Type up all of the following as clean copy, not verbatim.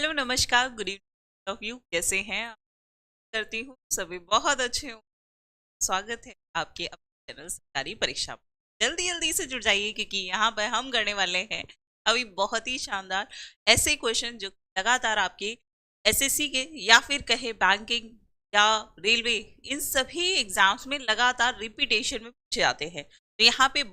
Hello नमस्कार good evening of you, कैसे हैं आप? करती हूँ सभी बहुत अच्छे हो। स्वागत है आपके अपने चैनल सरकारी परीक्षा में। जल्दी जल्दी से जुड़ जाइए क्योंकि यहाँ पर हम करने वाले हैं अभी बहुत ही शानदार ऐसे क्वेश्चन जो लगातार आपके एसएससी के या फिर कहे बैंकिंग या रेलवे, इन सभी एग्जाम्स में लगातार रिपीटेशन में पूछे जाते हैं। तो यहाँ पे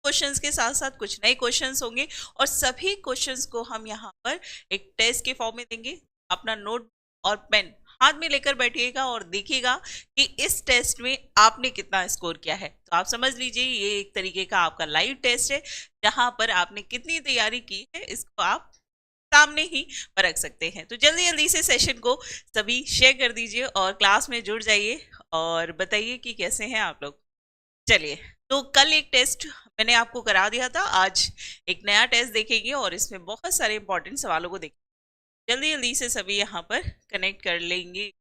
क्वेश्चंस के साथ साथ कुछ नए क्वेश्चंस होंगे और सभी क्वेश्चंस को हम यहाँ पर एक टेस्ट के फॉर्म में देंगे। अपना नोट और पेन हाथ में लेकर बैठिएगा और देखिएगा कि इस टेस्ट में आपने कितना स्कोर किया है। तो आप समझ लीजिए ये एक तरीके का आपका लाइव टेस्ट है जहां पर आपने कितनी तैयारी की है इसको आप सामने ही परख सकते हैं। तो जल्दी जल्दी से सेशन को सभी शेयर कर दीजिए और क्लास में जुड़ जाइए और बताइए कि कैसे हैं आप लोग। चलिए, तो कल एक टेस्ट मैंने आपको करा दिया था, आज एक नया टेस्ट देखेंगे और इसमें बहुत सारे इंपॉर्टेंट सवालों को देखेंगे। जल्दी जल्दी से सभी यहाँ पर कनेक्ट कर लेंगे।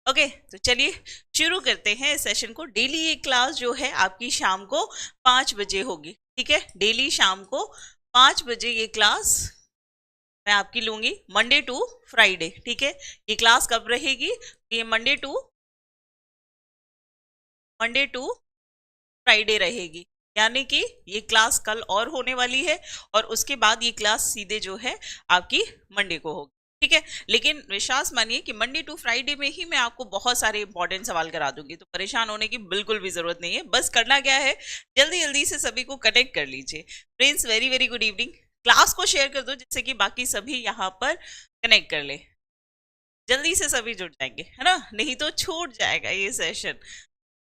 ओके, तो चलिए शुरू करते हैं इस सेशन को। डेली ये क्लास जो है आपकी शाम को 5 बजे होगी, ठीक है। डेली शाम को 5 बजे ये क्लास मैं आपकी लूंगी, मंडे टू फ्राइडे, ठीक है। ये क्लास कब रहेगी? ये मंडे टू फ्राइडे रहेगी, यानी कि ये क्लास कल और होने वाली है और उसके बाद ये क्लास सीधे जो है आपकी मंडे को होगी, ठीक है। लेकिन विश्वास मानिए कि मंडे टू फ्राइडे में ही मैं आपको बहुत सारे इंपॉर्टेंट सवाल करा दूंगी, तो परेशान होने की बिल्कुल भी जरूरत नहीं है। बस करना क्या है, जल्दी जल्दी से सभी को कनेक्ट कर लीजिए। Friends, very very good evening. Class को शेयर कर दो जिससे कि बाकी सभी यहाँ पर कनेक्ट कर ले। जल्दी से सभी जुड़ जाएंगे, है ना, नहीं तो छूट जाएगा ये सेशन।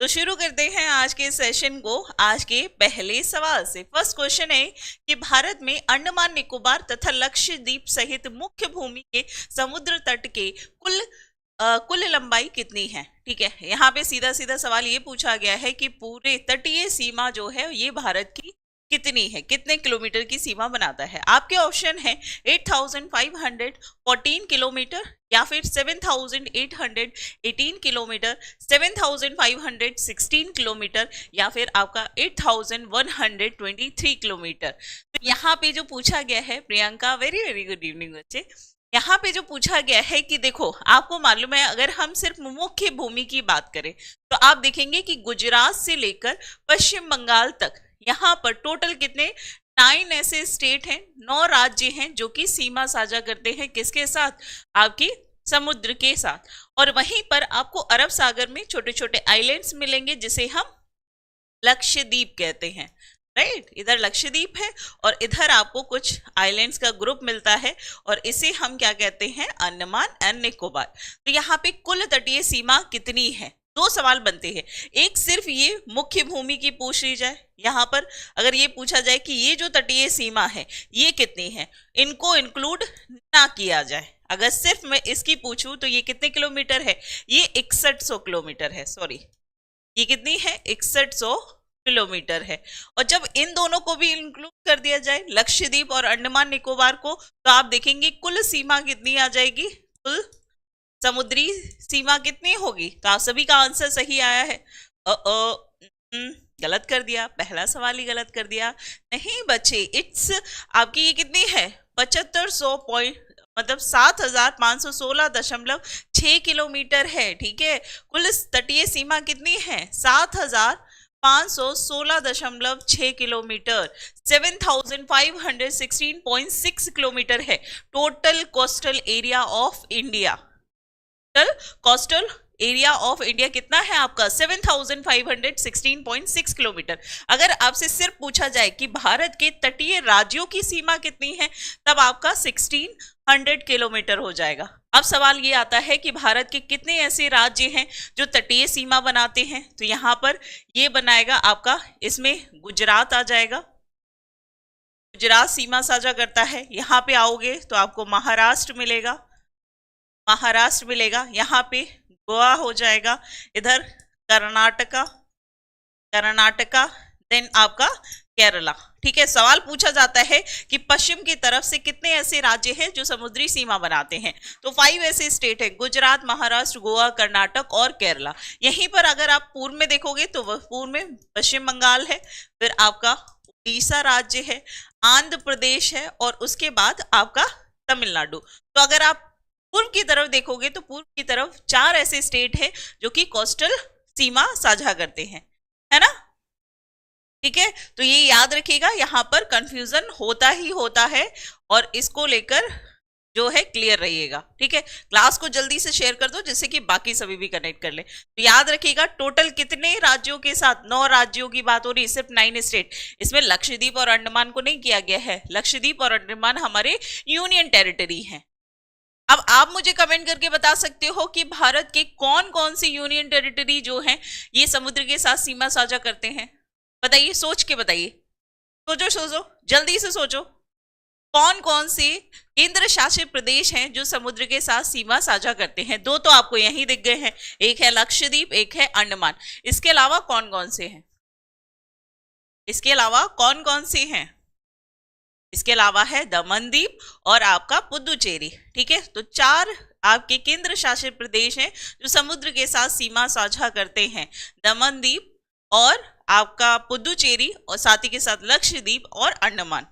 तो शुरू करते हैं आज के सेशन को आज के पहले सवाल से। फर्स्ट क्वेश्चन है कि भारत में अंडमान निकोबार तथा लक्षद्वीप सहित मुख्य भूमि के समुद्र तट के कुल लंबाई कितनी है, ठीक है। यहाँ पे सीधा सीधा सवाल ये पूछा गया है कि पूरे तटीय सीमा जो है ये भारत की कितनी है, कितने किलोमीटर की सीमा बनाता है। आपके ऑप्शन है 8514 किलोमीटर या फिर 7818 किलोमीटर, 7516 किलोमीटर या फिर आपका 8123 किलोमीटर। तो यहाँ पे जो पूछा गया है, Priyanka very very good evening बच्चे, यहाँ पे जो पूछा गया है कि देखो आपको मालूम है अगर हम सिर्फ मुख्य भूमि की बात करें तो आप देखेंगे कि गुजरात से लेकर पश्चिम बंगाल तक यहाँ पर टोटल कितने 9 ऐसे स्टेट हैं, 9 राज्य हैं जो कि सीमा साझा करते हैं किसके साथ, आपकी समुद्र के साथ। और वहीं पर आपको अरब सागर में छोटे छोटे आइलैंड्स मिलेंगे जिसे हम लक्षद्वीप कहते हैं, राइट। इधर लक्षद्वीप है और इधर आपको कुछ आइलैंड्स का ग्रुप मिलता है और इसे हम क्या कहते हैं, अंडमान एंड निकोबार। तो यहाँ पे कुल तटीय सीमा कितनी है, दो सवाल बनते हैं। एक सिर्फ ये मुख्य भूमि की पूछ ली जाए, यहाँ पर अगर ये पूछा जाए कि ये जो तटीय सीमा है ये कितनी है, इनको इंक्लूड ना किया जाए। अगर सिर्फ मैं इसकी पूछूं तो ये कितने किलोमीटर है, ये 6100 किलोमीटर है, सॉरी ये कितनी है, 6100 किलोमीटर है। और जब इन दोनों को भी इंक्लूड कर दिया जाए, लक्षद्वीप और अंडमान निकोबार को, तो आप देखेंगे कुल सीमा कितनी आ जाएगी, कुल समुद्री सीमा कितनी होगी। तो आप सभी का आंसर सही आया है। गलत कर दिया, पहला सवाल ही गलत कर दिया। नहीं बच्चे, इट्स आपकी ये कितनी है, 7500 मतलब 7516.6 किलोमीटर है, ठीक है। कुल तटीय सीमा कितनी है, 7516.6 किलोमीटर, 7516.6 किलोमीटर है total coastal area of India. Coastal area of India कितना है आपका, 7516.6 किलोमीटर। अगर आपसे सिर्फ पूछा जाए कि भारत के तटीय राज्यों की सीमा कितनी है तब आपका 1600 किलोमीटर हो जाएगा। अब सवाल ये आता है कि भारत के कितने ऐसे राज्य हैं जो तटीय सीमा बनाते हैं, तो यहाँ पर ये बनाएगा आपका, इसमें गुजरात आ जाएगा, गुजरात सीमा साझा करता है। यहाँ पे आओगे तो आपको महाराष्ट्र मिलेगा, यहाँ पे गोवा हो जाएगा, इधर कर्नाटका, देन आपका केरला, ठीक है। सवाल पूछा जाता है कि पश्चिम की तरफ से कितने ऐसे राज्य हैं जो समुद्री सीमा बनाते हैं, तो 5 ऐसे स्टेट है, गुजरात, महाराष्ट्र, गोवा, कर्नाटक और केरला। यहीं पर अगर आप पूर्व में देखोगे तो पूर्व में पश्चिम बंगाल है, फिर आपका उड़ीसा राज्य है, आंध्र प्रदेश है और उसके बाद आपका तमिलनाडु। तो अगर आप पूर्व की तरफ देखोगे तो पूर्व की तरफ 4 ऐसे स्टेट हैं जो कि कोस्टल सीमा साझा करते हैं, है ना। ठीक है, तो ये याद रखिएगा, यहाँ पर कंफ्यूजन होता ही होता है और इसको लेकर जो है क्लियर रहिएगा। ठीक है, क्लास को जल्दी से शेयर कर दो जिससे कि बाकी सभी भी कनेक्ट कर ले। तो याद रखिएगा टोटल कितने राज्यों के साथ, 9 राज्यों की बात हो रही है, सिर्फ 9 स्टेट। इसमें लक्षद्वीप और अंडमान को नहीं किया गया है, लक्षद्वीप और अंडमान हमारे यूनियन टेरिटरी हैं। अब आप मुझे कमेंट करके बता सकते हो कि भारत के कौन कौन सी यूनियन टेरिटरी जो है ये समुद्र के साथ सीमा साझा करते हैं, बताइए, सोच के बताइए, सोचो सोचो जल्दी से सोचो, कौन कौन से केंद्र शासित प्रदेश हैं जो समुद्र के साथ सीमा साझा करते हैं। 2 तो आपको यहीं दिख गए हैं, एक है लक्षद्वीप, एक है अंडमान। इसके अलावा कौन कौन से हैं, इसके अलावा कौन कौन से हैं, इसके अलावा है दमन द्वीप और आपका पुदुचेरी। ठीक है, तो 4 आपके केंद्र शासित प्रदेश हैं जो समुद्र के साथ सीमा साझा करते हैं, दमन द्वीप और आपका पुदुचेरी और साथ ही के साथ लक्षद्वीप और अंडमान।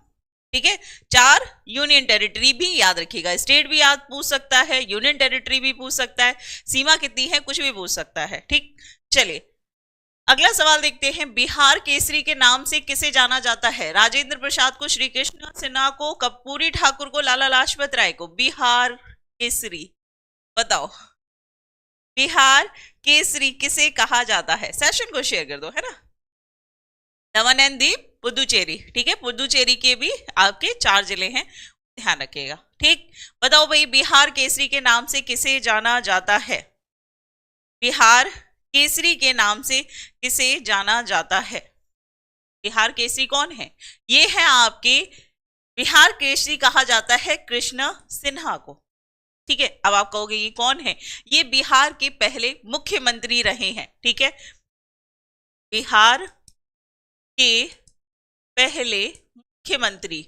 ठीक है, 4 यूनियन टेरिटरी भी याद रखिएगा, स्टेट भी याद पूछ सकता है, यूनियन टेरिटरी भी पूछ सकता है, सीमा कितनी है कुछ भी पूछ सकता है। ठीक, चलिए अगला सवाल देखते हैं, बिहार केसरी के नाम से किसे जाना जाता है। राजेंद्र प्रसाद को, श्री कृष्ण सिन्हा को, कर्पूरी ठाकुर को, लाला लाजपत राय को। बिहार केसरी बताओ, बिहार केसरी किसे कहा जाता है, सेशन को शेयर कर दो, है ना। दमन एंड दीव, पुदुचेरी। ठीक है, पुदुचेरी के भी आपके 4 जिले हैं, ध्यान रखिएगा। ठीक, बताओ भाई बिहार केसरी के नाम से किसे जाना जाता है, बिहार केसरी के नाम से किसे जाना जाता है। बिहार केसरी कौन है, ये है आपके बिहार केसरी कहा जाता है कृष्ण सिन्हा को। ठीक है, अब आप कहोगे ये कौन है, ये बिहार के पहले मुख्यमंत्री रहे हैं। ठीक है, बिहार के पहले मुख्यमंत्री,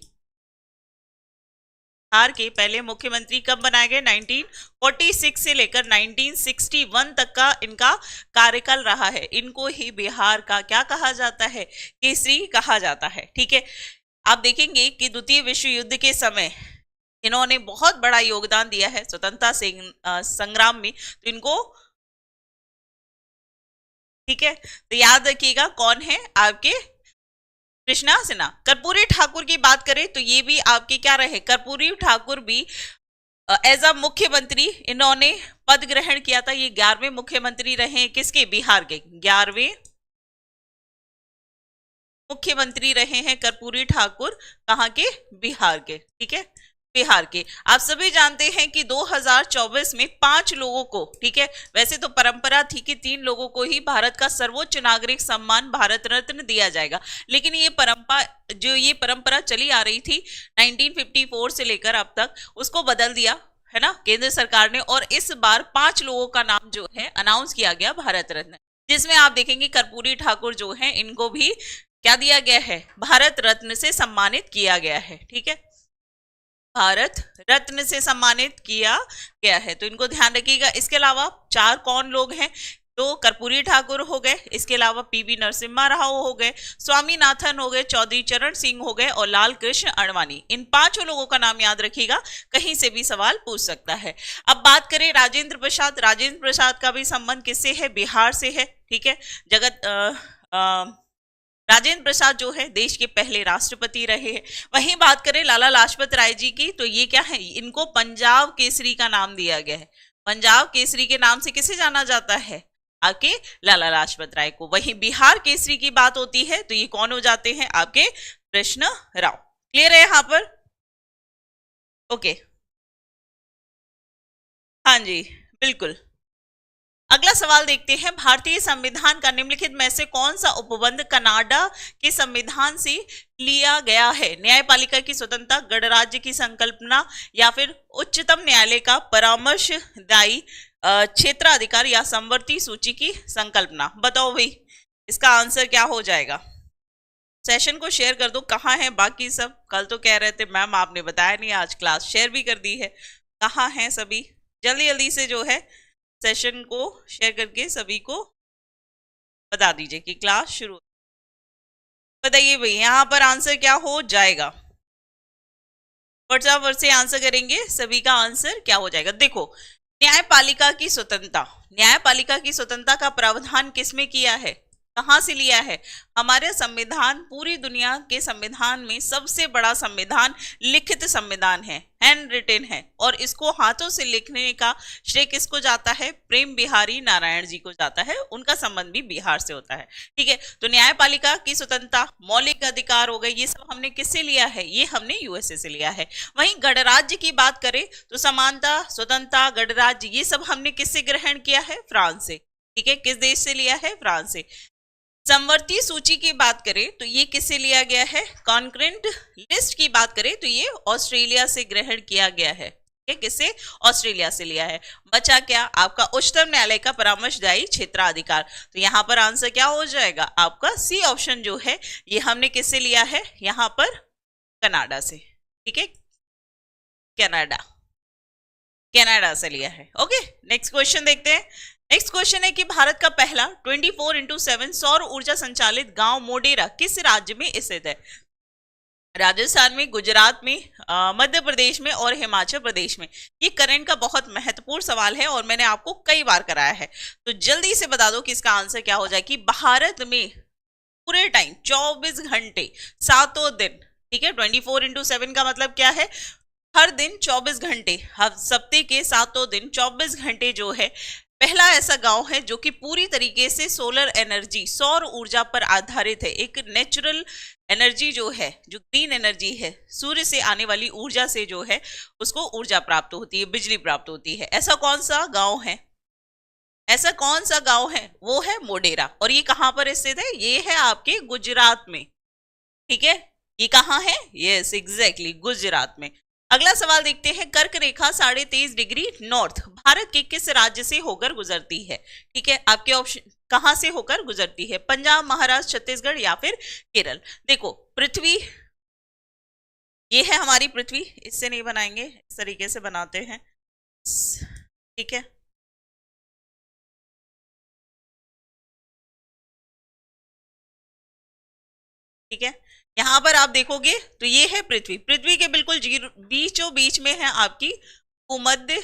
बिहार के पहले मुख्यमंत्री कब बनाए गए, 1946 से लेकर 1961 तक का इनका कार्यकाल रहा है। इनको ही बिहार का क्या कहा जाता है, केसरी कहा जाता है। ठीक है, आप देखेंगे कि द्वितीय विश्व युद्ध के समय इन्होंने बहुत बड़ा योगदान दिया है स्वतंत्रता संग्राम में, तो इनको, ठीक है, तो याद रखिएगा कौन है आपके कृष्णा सिन्हा। कर्पूरी ठाकुर की बात करें तो ये भी आपके क्या रहे, कर्पूरी ठाकुर भी एज अ मुख्यमंत्री इन्होंने पद ग्रहण किया था। ये 11वें मुख्यमंत्री रहे हैं, किसके, बिहार के 11वें मुख्यमंत्री रहे हैं कर्पूरी ठाकुर, कहाँ के, बिहार के। ठीक है, बिहार के। आप सभी जानते हैं कि 2024 में 5 लोगों को, ठीक है, वैसे तो परंपरा थी कि 3 लोगों को ही भारत का सर्वोच्च नागरिक सम्मान भारत रत्न दिया जाएगा, लेकिन ये परंपरा चली आ रही थी 1954 से लेकर अब तक, उसको बदल दिया है ना केंद्र सरकार ने, और इस बार 5 लोगों का नाम जो है अनाउंस किया गया भारत रत्न, जिसमें आप देखेंगे कर्पूरी ठाकुर जो है इनको भी क्या दिया गया है, भारत रत्न से सम्मानित किया गया है। ठीक है, भारत रत्न से सम्मानित किया गया है, तो इनको ध्यान रखिएगा। इसके अलावा 4 कौन लोग हैं, तो कर्पूरी ठाकुर हो गए, इसके अलावा पीवी नरसिम्हा राव हो गए, स्वामीनाथन हो गए, चौधरी चरण सिंह हो गए और लाल कृष्ण अडवाणी। इन 5 लोगों का नाम याद रखिएगा, कहीं से भी सवाल पूछ सकता है। अब बात करें राजेंद्र प्रसाद, राजेंद्र प्रसाद का भी संबंध किससे है, बिहार से है। ठीक है, राजेंद्र प्रसाद जो है देश के पहले राष्ट्रपति रहे हैं। वहीं बात करें लाला लाजपत राय जी की, तो ये क्या है, इनको पंजाब केसरी का नाम दिया गया है। पंजाब केसरी के नाम से किसे जाना जाता है, आपके लाला लाजपत राय को। वहीं बिहार केसरी की बात होती है तो ये कौन हो जाते हैं, आपके कृष्ण राव। क्लियर है यहां पर, ओके, हाँ जी बिल्कुल। अगला सवाल देखते हैं, भारतीय संविधान का निम्नलिखित में से कौन सा उपबंध कनाडा के संविधान से लिया गया है, न्यायपालिका की स्वतंत्रता, गणराज्य की संकल्पना, या फिर उच्चतम न्यायालय का परामर्शदायी क्षेत्राधिकार, या समवर्ती सूची की संकल्पना। बताओ भाई इसका आंसर क्या हो जाएगा, सेशन को शेयर कर दो, कहाँ है बाकी सब। कल तो कह रहे थे मैम आपने बताया नहीं, आज क्लास शेयर भी कर दी है, कहाँ हैं सभी, जल्दी जल्दी से जो है सेशन को शेयर करके सभी को बता दीजिए कि क्लास शुरू। बताइए भाई यहाँ पर आंसर क्या हो जाएगा, फटाफट से आंसर करेंगे, सभी का आंसर क्या हो जाएगा। देखो, न्यायपालिका की स्वतंत्रता, न्यायपालिका की स्वतंत्रता का प्रावधान किसमें किया है, कहां से लिया है। हमारे संविधान, पूरी दुनिया के संविधान में सबसे बड़ा संविधान लिखित संविधान है, हैंड रिटेन है, और इसको हाथों से लिखने का श्रेय किसको जाता है, प्रेम बिहारी नारायण जी को जाता है, उनका संबंध भी बिहार से होता है। ठीक है, तो न्यायपालिका की स्वतंत्रता, मौलिक अधिकार हो गए, ये सब हमने किससे लिया है, ये हमने यूएसए से लिया है। वहीं गणराज्य की बात करें तो समानता, स्वतंत्रता, गणराज्य, ये सब हमने किससे ग्रहण किया है, फ्रांस से। ठीक है, किस देश से लिया है, फ्रांस से। समवर्ती सूची की बात करें तो ये किससे लिया गया है, कॉन्करेंट लिस्ट की बात करें तो ये ऑस्ट्रेलिया से ग्रहण किया गया है। किससे, ऑस्ट्रेलिया से लिया है। बचा क्या, आपका उच्चतम न्यायालय का परामर्शदायी क्षेत्राधिकार, तो यहाँ पर आंसर क्या हो जाएगा, आपका सी ऑप्शन जो है ये हमने किससे लिया है, यहाँ पर कनाडा से। ठीक है, कनाडा, कनाडा से लिया है। ओके, नेक्स्ट क्वेश्चन देखते हैं। नेक्स्ट क्वेश्चन है कि भारत का पहला 24x7 सौर ऊर्जा संचालित गांव मोडेरा किस राज्य में स्थित है। राजस्थान में, गुजरात में, मध्य प्रदेश में और हिमाचल प्रदेश में। ये करंट का बहुत महत्वपूर्ण सवाल है और मैंने आपको कई बार कराया है, तो जल्दी से बता दो कि इसका आंसर क्या हो जाए। कि भारत में पूरे टाइम 24 घंटे, सातों दिन, ठीक है, 24x7 का मतलब क्या है, हर दिन 24 घंटे, सप्ताह के सातों दिन 24 घंटे जो है, पहला ऐसा गांव है जो कि पूरी तरीके से सोलर एनर्जी, सौर ऊर्जा पर आधारित है। एक नेचुरल एनर्जी जो है, जो ग्रीन एनर्जी है, सूर्य से आने वाली ऊर्जा से जो है उसको ऊर्जा प्राप्त होती है, बिजली प्राप्त होती है। ऐसा कौन सा गांव है, ऐसा कौन सा गांव है, वो है मोडेरा। और ये कहां पर स्थित है, ये है आपके गुजरात में। ठीक है, ये कहां है, यस एग्जैक्टली गुजरात में। अगला सवाल देखते हैं। कर्क रेखा 23.5 डिग्री नॉर्थ भारत के किस राज्य से होकर गुजरती है। ठीक है, आपके ऑप्शन कहां से होकर गुजरती है, पंजाब, महाराष्ट्र, छत्तीसगढ़ या फिर केरल। देखो, पृथ्वी, ये है हमारी पृथ्वी, इससे नहीं बनाएंगे, इस तरीके से बनाते हैं। ठीक है, ठीक है, यहां पर आप देखोगे तो ये है पृथ्वी, पृथ्वी के बिल्कुल बीचों बीच में है आपकी भूमध्य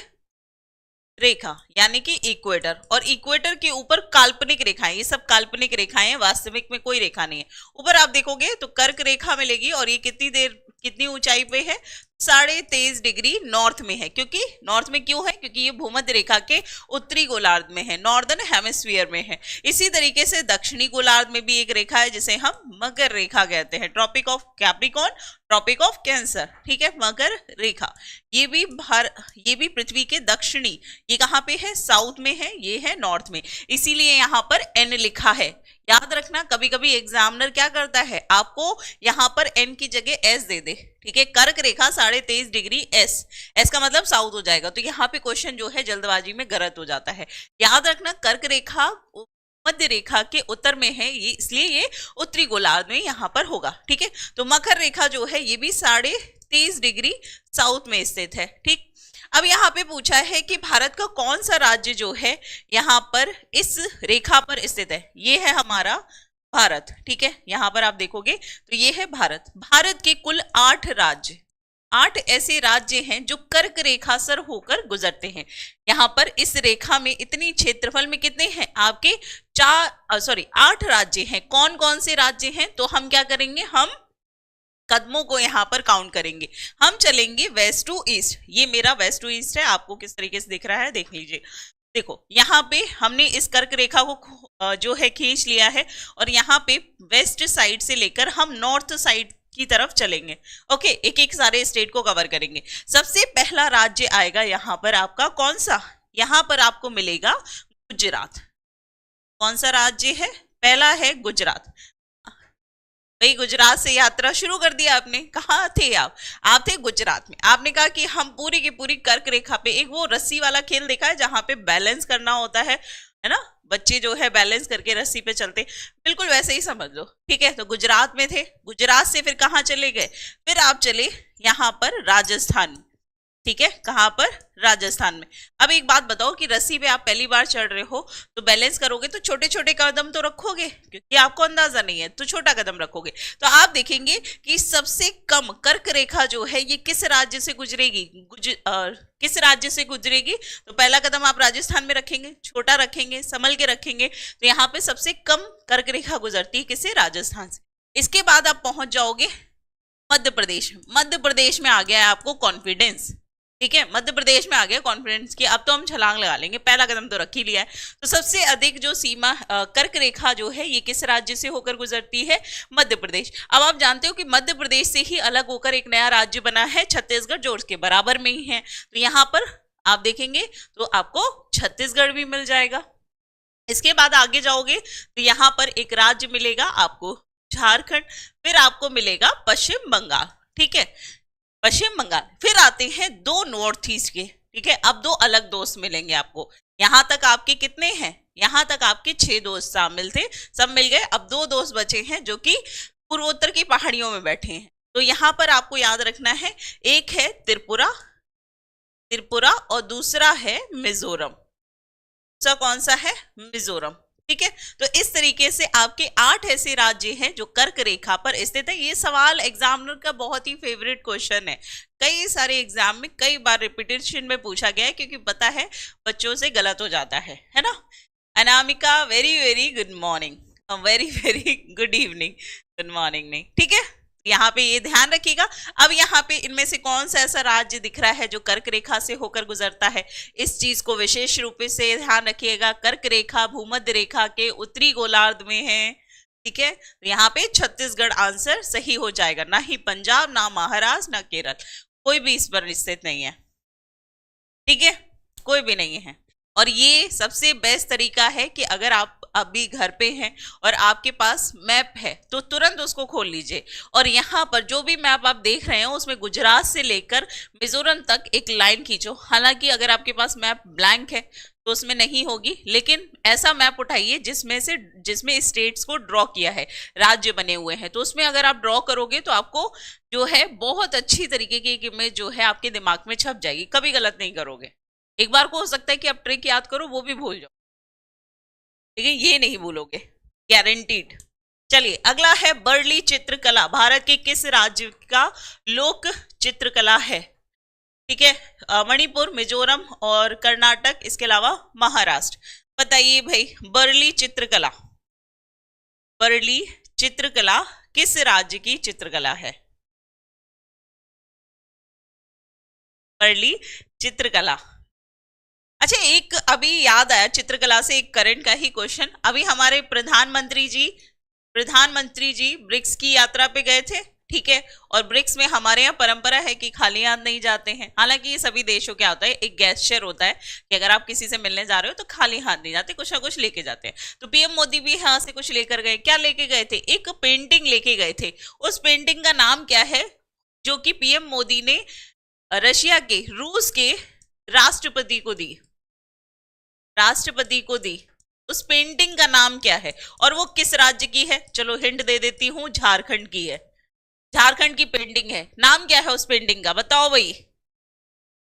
रेखा, यानी कि इक्वेटर, और इक्वेटर के ऊपर काल्पनिक रेखाएं, ये सब काल्पनिक रेखाएं हैं, वास्तविक में कोई रेखा नहीं है। ऊपर आप देखोगे तो कर्क रेखा मिलेगी, और ये कितनी देर, कितनी ऊंचाई पे है, 23.5 डिग्री नॉर्थ में है। क्योंकि नॉर्थ में क्यों है, क्योंकि ये भूमध्य रेखा के उत्तरी गोलार्ध में है, नॉर्दर्न हेमिस्फीयर में है। इसी तरीके से दक्षिणी गोलार्ध में भी एक रेखा है जिसे हम मकर रेखा कहते हैं, Tropic of Capricorn, Tropic of Cancer. ठीक है, मकर रेखा, ये भी पृथ्वी के दक्षिणी, ये कहाँ पे है, साउथ में है, ये है नॉर्थ में, इसीलिए यहाँ पर एन लिखा है। याद रखना, कभी कभी एग्जामिनर क्या करता है, आपको यहाँ पर एन की जगह एस दे दे। ठीक है, कर्क रेखा 23.5 डिग्री एस का मतलब साउथ हो जाएगा, तो यहाँ पे क्वेश्चन जो है जल्दबाजी में गलत हो जाता है। याद रखना, कर्क रेखा मध्य रेखा के उत्तर में है, ये इसलिए ये उत्तरी गोलार्ध में यहाँ पर होगा। ठीक है, तो मकर रेखा जो है ये भी 23.5 डिग्री साउथ में स्थित है। ठीक, अब यहाँ पे पूछा है कि भारत का कौन सा राज्य जो है यहाँ पर इस रेखा पर स्थित है, ये है हमारा भारत। ठीक है, यहाँ पर आप देखोगे तो ये है भारत। भारत के कुल 8 राज्य, 8 ऐसे राज्य हैं जो कर्क रेखा से होकर गुजरते हैं। यहाँ पर इस रेखा में इतनी क्षेत्रफल में कितने हैं आपके 8 राज्य हैं। कौन कौन से राज्य हैं, तो हम क्या करेंगे, हम कदमों को यहाँ पर काउंट करेंगे। हम चलेंगे वेस्ट टू ईस्ट, ये मेरा वेस्ट टू ईस्ट है, आपको किस तरीके से दिख रहा है देख लीजिए। देखो, यहाँ पे हमने इस कर्क रेखा को जो है खींच लिया है, और यहाँ पे वेस्ट साइड से लेकर हम नॉर्थ साइड की तरफ चलेंगे। ओके, एक एक सारे स्टेट को कवर करेंगे। सबसे पहला राज्य आएगा यहाँ पर आपका कौन सा, यहाँ पर आपको मिलेगा गुजरात। कौन सा राज्य है, पहला है गुजरात। भाई गुजरात से यात्रा शुरू कर दिया आपने, कहाँ थे आप थे गुजरात में। आपने कहा कि हम पूरी की पूरी कर्क रेखा पे, एक वो रस्सी वाला खेल देखा है जहां पे बैलेंस करना होता है ना, बच्चे जो है बैलेंस करके रस्सी पे चलते, बिल्कुल वैसे ही समझ लो। ठीक है, तो गुजरात में थे, गुजरात से फिर कहाँ चले गए, फिर आप चले यहाँ पर राजस्थान। ठीक है, कहाँ पर? राजस्थान में। अब एक बात बताओ कि रस्सी पे आप पहली बार चढ़ रहे हो तो बैलेंस करोगे तो छोटे छोटे कदम तो रखोगे, क्योंकि आपको अंदाजा नहीं है, तो छोटा कदम रखोगे। तो आप देखेंगे कि सबसे कम कर्क रेखा जो है ये किस राज्य से गुजरेगी, किस राज्य से गुजरेगी? तो पहला कदम आप राजस्थान में रखेंगे, छोटा रखेंगे, संभल के रखेंगे। तो यहाँ पे सबसे कम कर्क रेखा गुजरती है किससे? राजस्थान से। इसके बाद आप पहुंच जाओगे मध्य प्रदेश। मध्य प्रदेश में आ गया है आपको कॉन्फिडेंस, ठीक है, मध्य प्रदेश में आ गया कॉन्फिडेंस की। अब तो हम छलांग लगा लेंगे, पहला कदम तो रख ही लिया है। तो सबसे अधिक जो सीमा कर्क रेखा जो है ये किस राज्य से होकर गुजरती है? मध्य प्रदेश। अब आप जानते हो कि मध्य प्रदेश से ही अलग होकर एक नया राज्य बना है छत्तीसगढ़, जो उसके बराबर में ही है। तो यहाँ पर आप देखेंगे तो आपको छत्तीसगढ़ भी मिल जाएगा। इसके बाद आगे जाओगे तो यहाँ पर एक राज्य मिलेगा आपको झारखंड, फिर आपको मिलेगा पश्चिम बंगाल, ठीक है, पश्चिम बंगाल। फिर आते हैं दो नॉर्थ ईस्ट के, ठीक है, अब दो अलग दोस्त मिलेंगे आपको। यहां तक आपके कितने हैं? यहां तक आपके 6 दोस्त शामिल थे, सब मिल गए। अब दो दोस्त बचे हैं जो कि पूर्वोत्तर की पहाड़ियों में बैठे हैं। तो यहां पर आपको याद रखना है, एक है त्रिपुरा, त्रिपुरा, और दूसरा है मिजोरम। दूसरा कौन सा है? मिजोरम, ठीक है। तो इस तरीके से आपके 8 ऐसे राज्य हैं जो कर्क रेखा पर स्थित है। ये सवाल एग्जामिनर का बहुत ही फेवरेट क्वेश्चन है, कई सारे एग्जाम में कई बार रिपीटेशन में पूछा गया है, क्योंकि पता है बच्चों से गलत हो जाता है ना। Anamika very very good morning, very very good evening, good morning नहीं, ठीक है। यहाँ पे ये ध्यान रखिएगा। अब यहाँ पे इनमें से कौन सा ऐसा राज्य दिख रहा है जो कर्क रेखा से होकर गुजरता है, इस चीज को विशेष रूप से ध्यान रखिएगा। कर्क रेखा भूमध्य रेखा के उत्तरी गोलार्ध में है, ठीक है। तो यहाँ पे छत्तीसगढ़ आंसर सही हो जाएगा, ना ही पंजाब, ना महाराष्ट्र, ना केरल, कोई भी इस पर स्थित नहीं है, ठीक है, कोई भी नहीं है। और ये सबसे बेस्ट तरीका है कि अगर आप अभी घर पे हैं और आपके पास मैप है तो तुरंत उसको खोल लीजिए, और यहाँ पर जो भी मैप आप देख रहे हो उसमें गुजरात से लेकर मिजोरम तक एक लाइन खींचो। हालांकि अगर आपके पास मैप ब्लैंक है तो उसमें नहीं होगी, लेकिन ऐसा मैप उठाइए जिसमें स्टेट्स को ड्रॉ किया है, राज्य बने हुए हैं, तो उसमें अगर आप ड्रॉ करोगे तो आपको जो है बहुत अच्छी तरीके की एक इमेज जो है आपके दिमाग में छप जाएगी, कभी गलत नहीं करोगे। एक बार को हो सकता है कि आप ट्रिक याद करो वो भी भूल जाओ, लेकिन ये नहीं भूलोगे, गारंटीड। चलिए अगला है बर्ली चित्रकला, भारत के किस राज्य का लोक चित्रकला है? ठीक है, मणिपुर, मिजोरम और कर्नाटक, इसके अलावा महाराष्ट्र। बताइए भाई, बर्ली चित्रकला, बर्ली चित्रकला किस राज्य की चित्रकला है? बर्ली चित्रकला। अच्छा, एक अभी याद आया चित्रकला से, एक करंट का ही क्वेश्चन। अभी हमारे प्रधानमंत्री जी ब्रिक्स की यात्रा पे गए थे, ठीक है, और ब्रिक्स में हमारे यहाँ परंपरा है कि खाली हाथ नहीं जाते हैं। हालांकि ये सभी देशों क्या होता है, एक गेस्चर होता है कि अगर आप किसी से मिलने जा रहे हो तो खाली हाथ नहीं जाते, कुछ ना कुछ लेके जाते हैं। तो पीएम मोदी भी यहाँ से कुछ लेकर गए। क्या लेके गए थे? एक पेंटिंग लेके गए थे। उस पेंटिंग का नाम क्या है जो कि पीएम मोदी ने रशिया के, रूस के राष्ट्रपति को दी? राष्ट्रपति को दी। उस पेंटिंग का नाम क्या है और वो किस राज्य की है? चलो हिंट दे देती हूं, झारखंड की है। झारखंड की पेंटिंग है। नाम क्या है उस पेंटिंग का? बताओ भाई।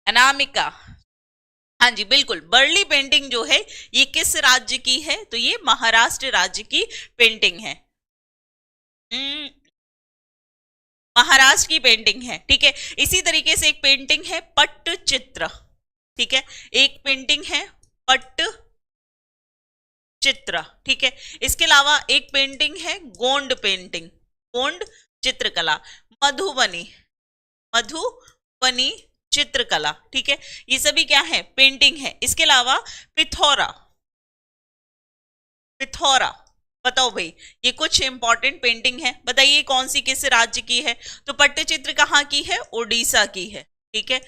अनामिका। हाँ जी बिल्कुल, बर्ली पेंटिंग जो है ये किस राज्य की है? तो ये महाराष्ट्र राज्य की पेंटिंग है। महाराष्ट्र की पेंटिंग है, ठीक है। इसी तरीके से एक पेंटिंग है पट्टचित्र, ठीक है, एक पेंटिंग है पट्ट चित्र, ठीक है। इसके अलावा एक पेंटिंग है गोंड पेंटिंग, गोंड चित्रकला, मधुबनी, मधुबनी चित्रकला, ठीक है। ये सभी क्या है? पेंटिंग है। इसके अलावा पिथौरा, पिथौरा, बताओ भाई, ये कुछ इंपॉर्टेंट पेंटिंग है, बताइए कौन सी किस राज्य की है? तो पट्टचित्र कहाँ की है? उड़ीसा की है, ठीक है।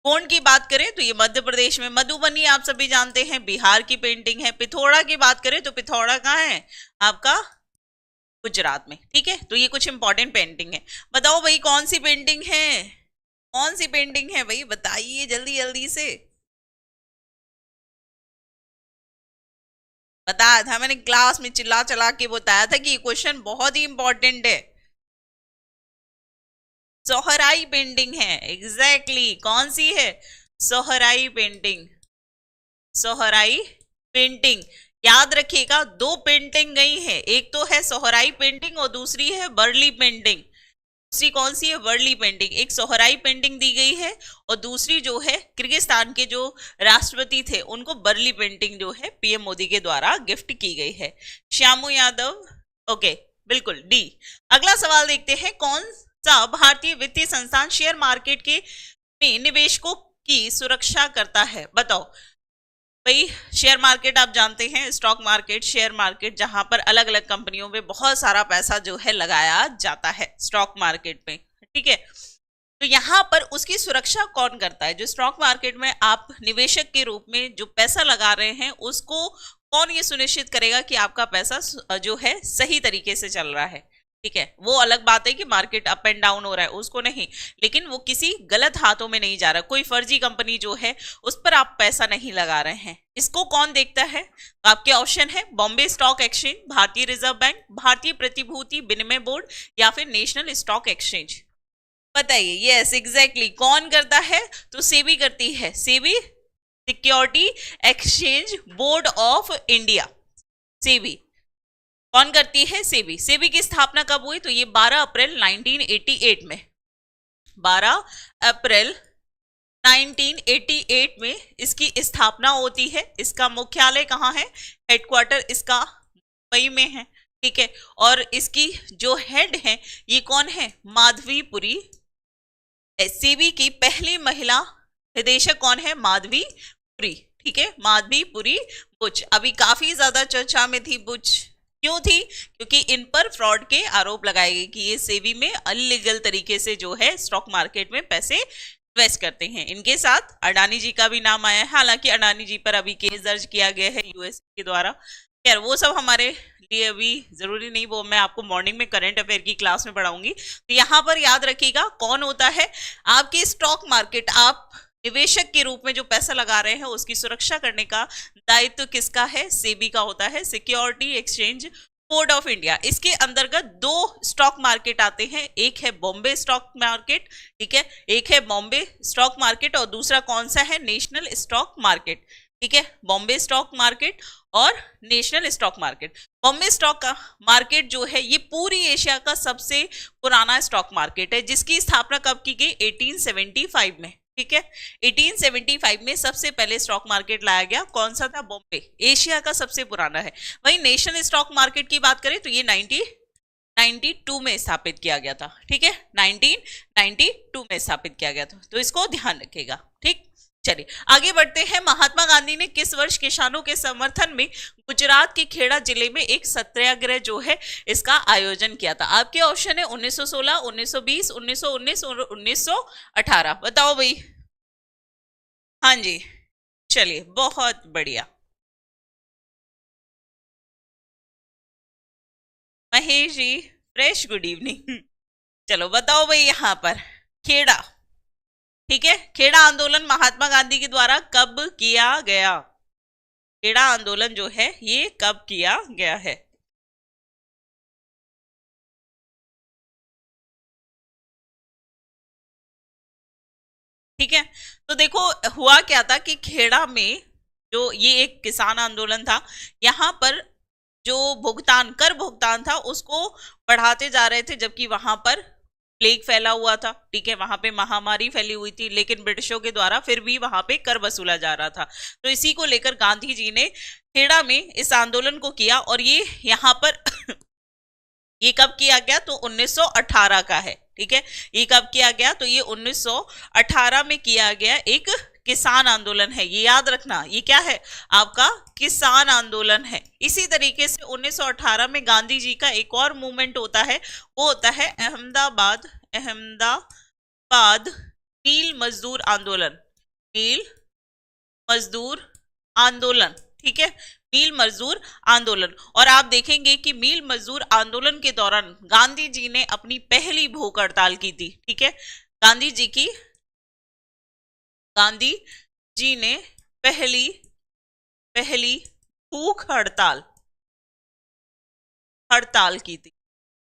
गोंड की बात करें तो ये मध्य प्रदेश में, मधुबनी आप सभी जानते हैं बिहार की पेंटिंग है। पिथौरा की बात करें तो पिथौरा कहाँ है? आपका गुजरात में, ठीक है। तो ये कुछ इंपॉर्टेंट पेंटिंग है। बताओ भाई कौन सी पेंटिंग है? कौन सी पेंटिंग है भाई, बताइए जल्दी जल्दी से। बताया था मैंने क्लास में, चिल्ला चला के बताया था कि ये क्वेश्चन बहुत ही इंपॉर्टेंट है। सोहराई पेंटिंग है, एग्जैक्टली कौन सी है? Sohrai painting, Sohrai painting. याद रखिएगा दो पेंटिंग गई है, एक तो है सोहराई पेंटिंग और दूसरी है वर्ली पेंटिंग। दूसरी कौन सी है? वर्ली पेंटिंग। एक सोहराई पेंटिंग दी गई है और दूसरी जो है किर्गिस्तान के जो राष्ट्रपति थे उनको वर्ली पेंटिंग जो है पीएम मोदी के द्वारा गिफ्ट की गई है। श्यामू यादव, ओके बिल्कुल डी। अगला सवाल देखते हैं, कौन सा भारतीय वित्तीय संस्थान शेयर मार्केट के में निवेशकों की सुरक्षा करता है? बताओ भाई। शेयर मार्केट आप जानते हैं, स्टॉक मार्केट, शेयर मार्केट, जहां पर अलग अलग कंपनियों में बहुत सारा पैसा जो है लगाया जाता है स्टॉक मार्केट में, ठीक है। तो यहाँ पर उसकी सुरक्षा कौन करता है? जो स्टॉक मार्केट में आप निवेशक के रूप में जो पैसा लगा रहे हैं उसको कौन ये सुनिश्चित करेगा कि आपका पैसा जो है सही तरीके से चल रहा है? ठीक है, वो अलग बात है कि मार्केट अप एंड डाउन हो रहा है उसको नहीं, लेकिन वो किसी गलत हाथों में नहीं जा रहा, कोई फर्जी कंपनी जो है उस पर आप पैसा नहीं लगा रहे हैं। इसको कौन देखता है? तो आपके ऑप्शन है बॉम्बे स्टॉक एक्सचेंज, भारतीय रिजर्व बैंक, भारतीय प्रतिभूति विनिमय बोर्ड या फिर नेशनल स्टॉक एक्सचेंज। बताइए। यस एग्जैक्टली, कौन करता है? तो सेबी करती है, SEBI security exchange board of India. SEBI कौन करती है? सेबी। सेबी की स्थापना कब हुई? तो ये 12 अप्रैल 1988 में, 12 अप्रैल 1988 में इसकी स्थापना होती है। इसका मुख्यालय कहाँ है? हेडक्वार्टर इसका मुंबई में है, ठीक है। और इसकी जो हेड है ये कौन है? माधवीपुरी। सेबी की पहली महिला निदेशक कौन है? माधवीपुरी, ठीक है, माधवीपुरी बुच। अभी काफी ज्यादा चर्चा में थी बुच, क्यों थी? क्योंकि इन पर फ्रॉड के आरोप लगाए गए कि ये सेबी में अनलीगल तरीके से जो है स्टॉक मार्केट में पैसे इन्वेस्ट करते हैं। इनके साथ अडानी जी का भी नाम आया है, हालांकि अडानी जी पर अभी केस दर्ज किया गया है यूएस के द्वारा। खैर वो सब हमारे लिए अभी जरूरी नहीं, वो मैं आपको मॉर्निंग में करंट अफेयर की क्लास में पढ़ाऊंगी। तो यहाँ पर याद रखिएगा कौन होता है आपकी स्टॉक मार्केट, आप निवेशक के रूप में जो पैसा लगा रहे हैं उसकी सुरक्षा करने का दायित्व किसका है? सेबी का होता है, security exchange board of India. इसके अंतर्गत दो स्टॉक मार्केट आते हैं, एक है बॉम्बे स्टॉक मार्केट, ठीक है, एक है बॉम्बे स्टॉक मार्केट और दूसरा कौन सा है? नेशनल स्टॉक मार्केट, ठीक है। बॉम्बे स्टॉक मार्केट और national stock market. Bombay stock market जो है ये पूरी एशिया का सबसे पुराना स्टॉक मार्केट है, जिसकी स्थापना कब की गई? 1875 में, ठीक है। 1875 में सबसे पहले स्टॉक मार्केट लाया गया, कौन सा था? बॉम्बे, एशिया का सबसे पुराना है। वही नेशनल स्टॉक मार्केट की बात करें तो ये 1992 में स्थापित किया गया था, ठीक है, 1992 में स्थापित किया गया था। तो इसको ध्यान रखिएगा, ठीक। चलिए आगे बढ़ते हैं। महात्मा गांधी ने किस वर्ष किसानों के समर्थन में गुजरात के खेड़ा जिले में एक सत्याग्रह जो है इसका आयोजन किया था? आपके ऑप्शन है 1916, 1920, 1919 और 1918। बताओ भाई। हाँ जी, चलिए बहुत बढ़िया। Mahesh ji fresh, good evening. चलो बताओ भाई यहाँ पर खेड़ा, ठीक है, खेड़ा आंदोलन महात्मा गांधी के द्वारा कब किया गया? खेड़ा आंदोलन जो है ये कब किया गया है? ठीक है, तो देखो हुआ क्या था कि खेड़ा में जो ये एक किसान आंदोलन था, यहाँ पर जो भुगतान, कर भुगतान था उसको बढ़ाते जा रहे थे, जबकि वहां पर प्लेग फैला हुआ था, ठीक है, वहां पे महामारी फैली हुई थी, लेकिन ब्रिटिशों के द्वारा फिर भी वहां पे कर वसूला जा रहा था। तो इसी को लेकर गांधी जी ने खेड़ा में इस आंदोलन को किया और ये यहाँ पर ये कब किया गया? तो 1918 का है, ठीक है। ये कब किया गया? तो ये 1918 में किया गया एक किसान आंदोलन है, ये याद रखना, ये क्या है? आपका किसान आंदोलन है। इसी तरीके से 1918 में गांधी जी का एक और मूवमेंट होता है, वो होता है अहमदाबाद, अहमदाबाद नील मजदूर आंदोलन, नील मजदूर आंदोलन, ठीक है, मील मजदूर आंदोलन। और आप देखेंगे कि मील मजदूर आंदोलन के दौरान गांधी जी ने अपनी पहली भूख हड़ताल की थी, ठीक है। गांधी जी ने पहली भूख हड़ताल की थी।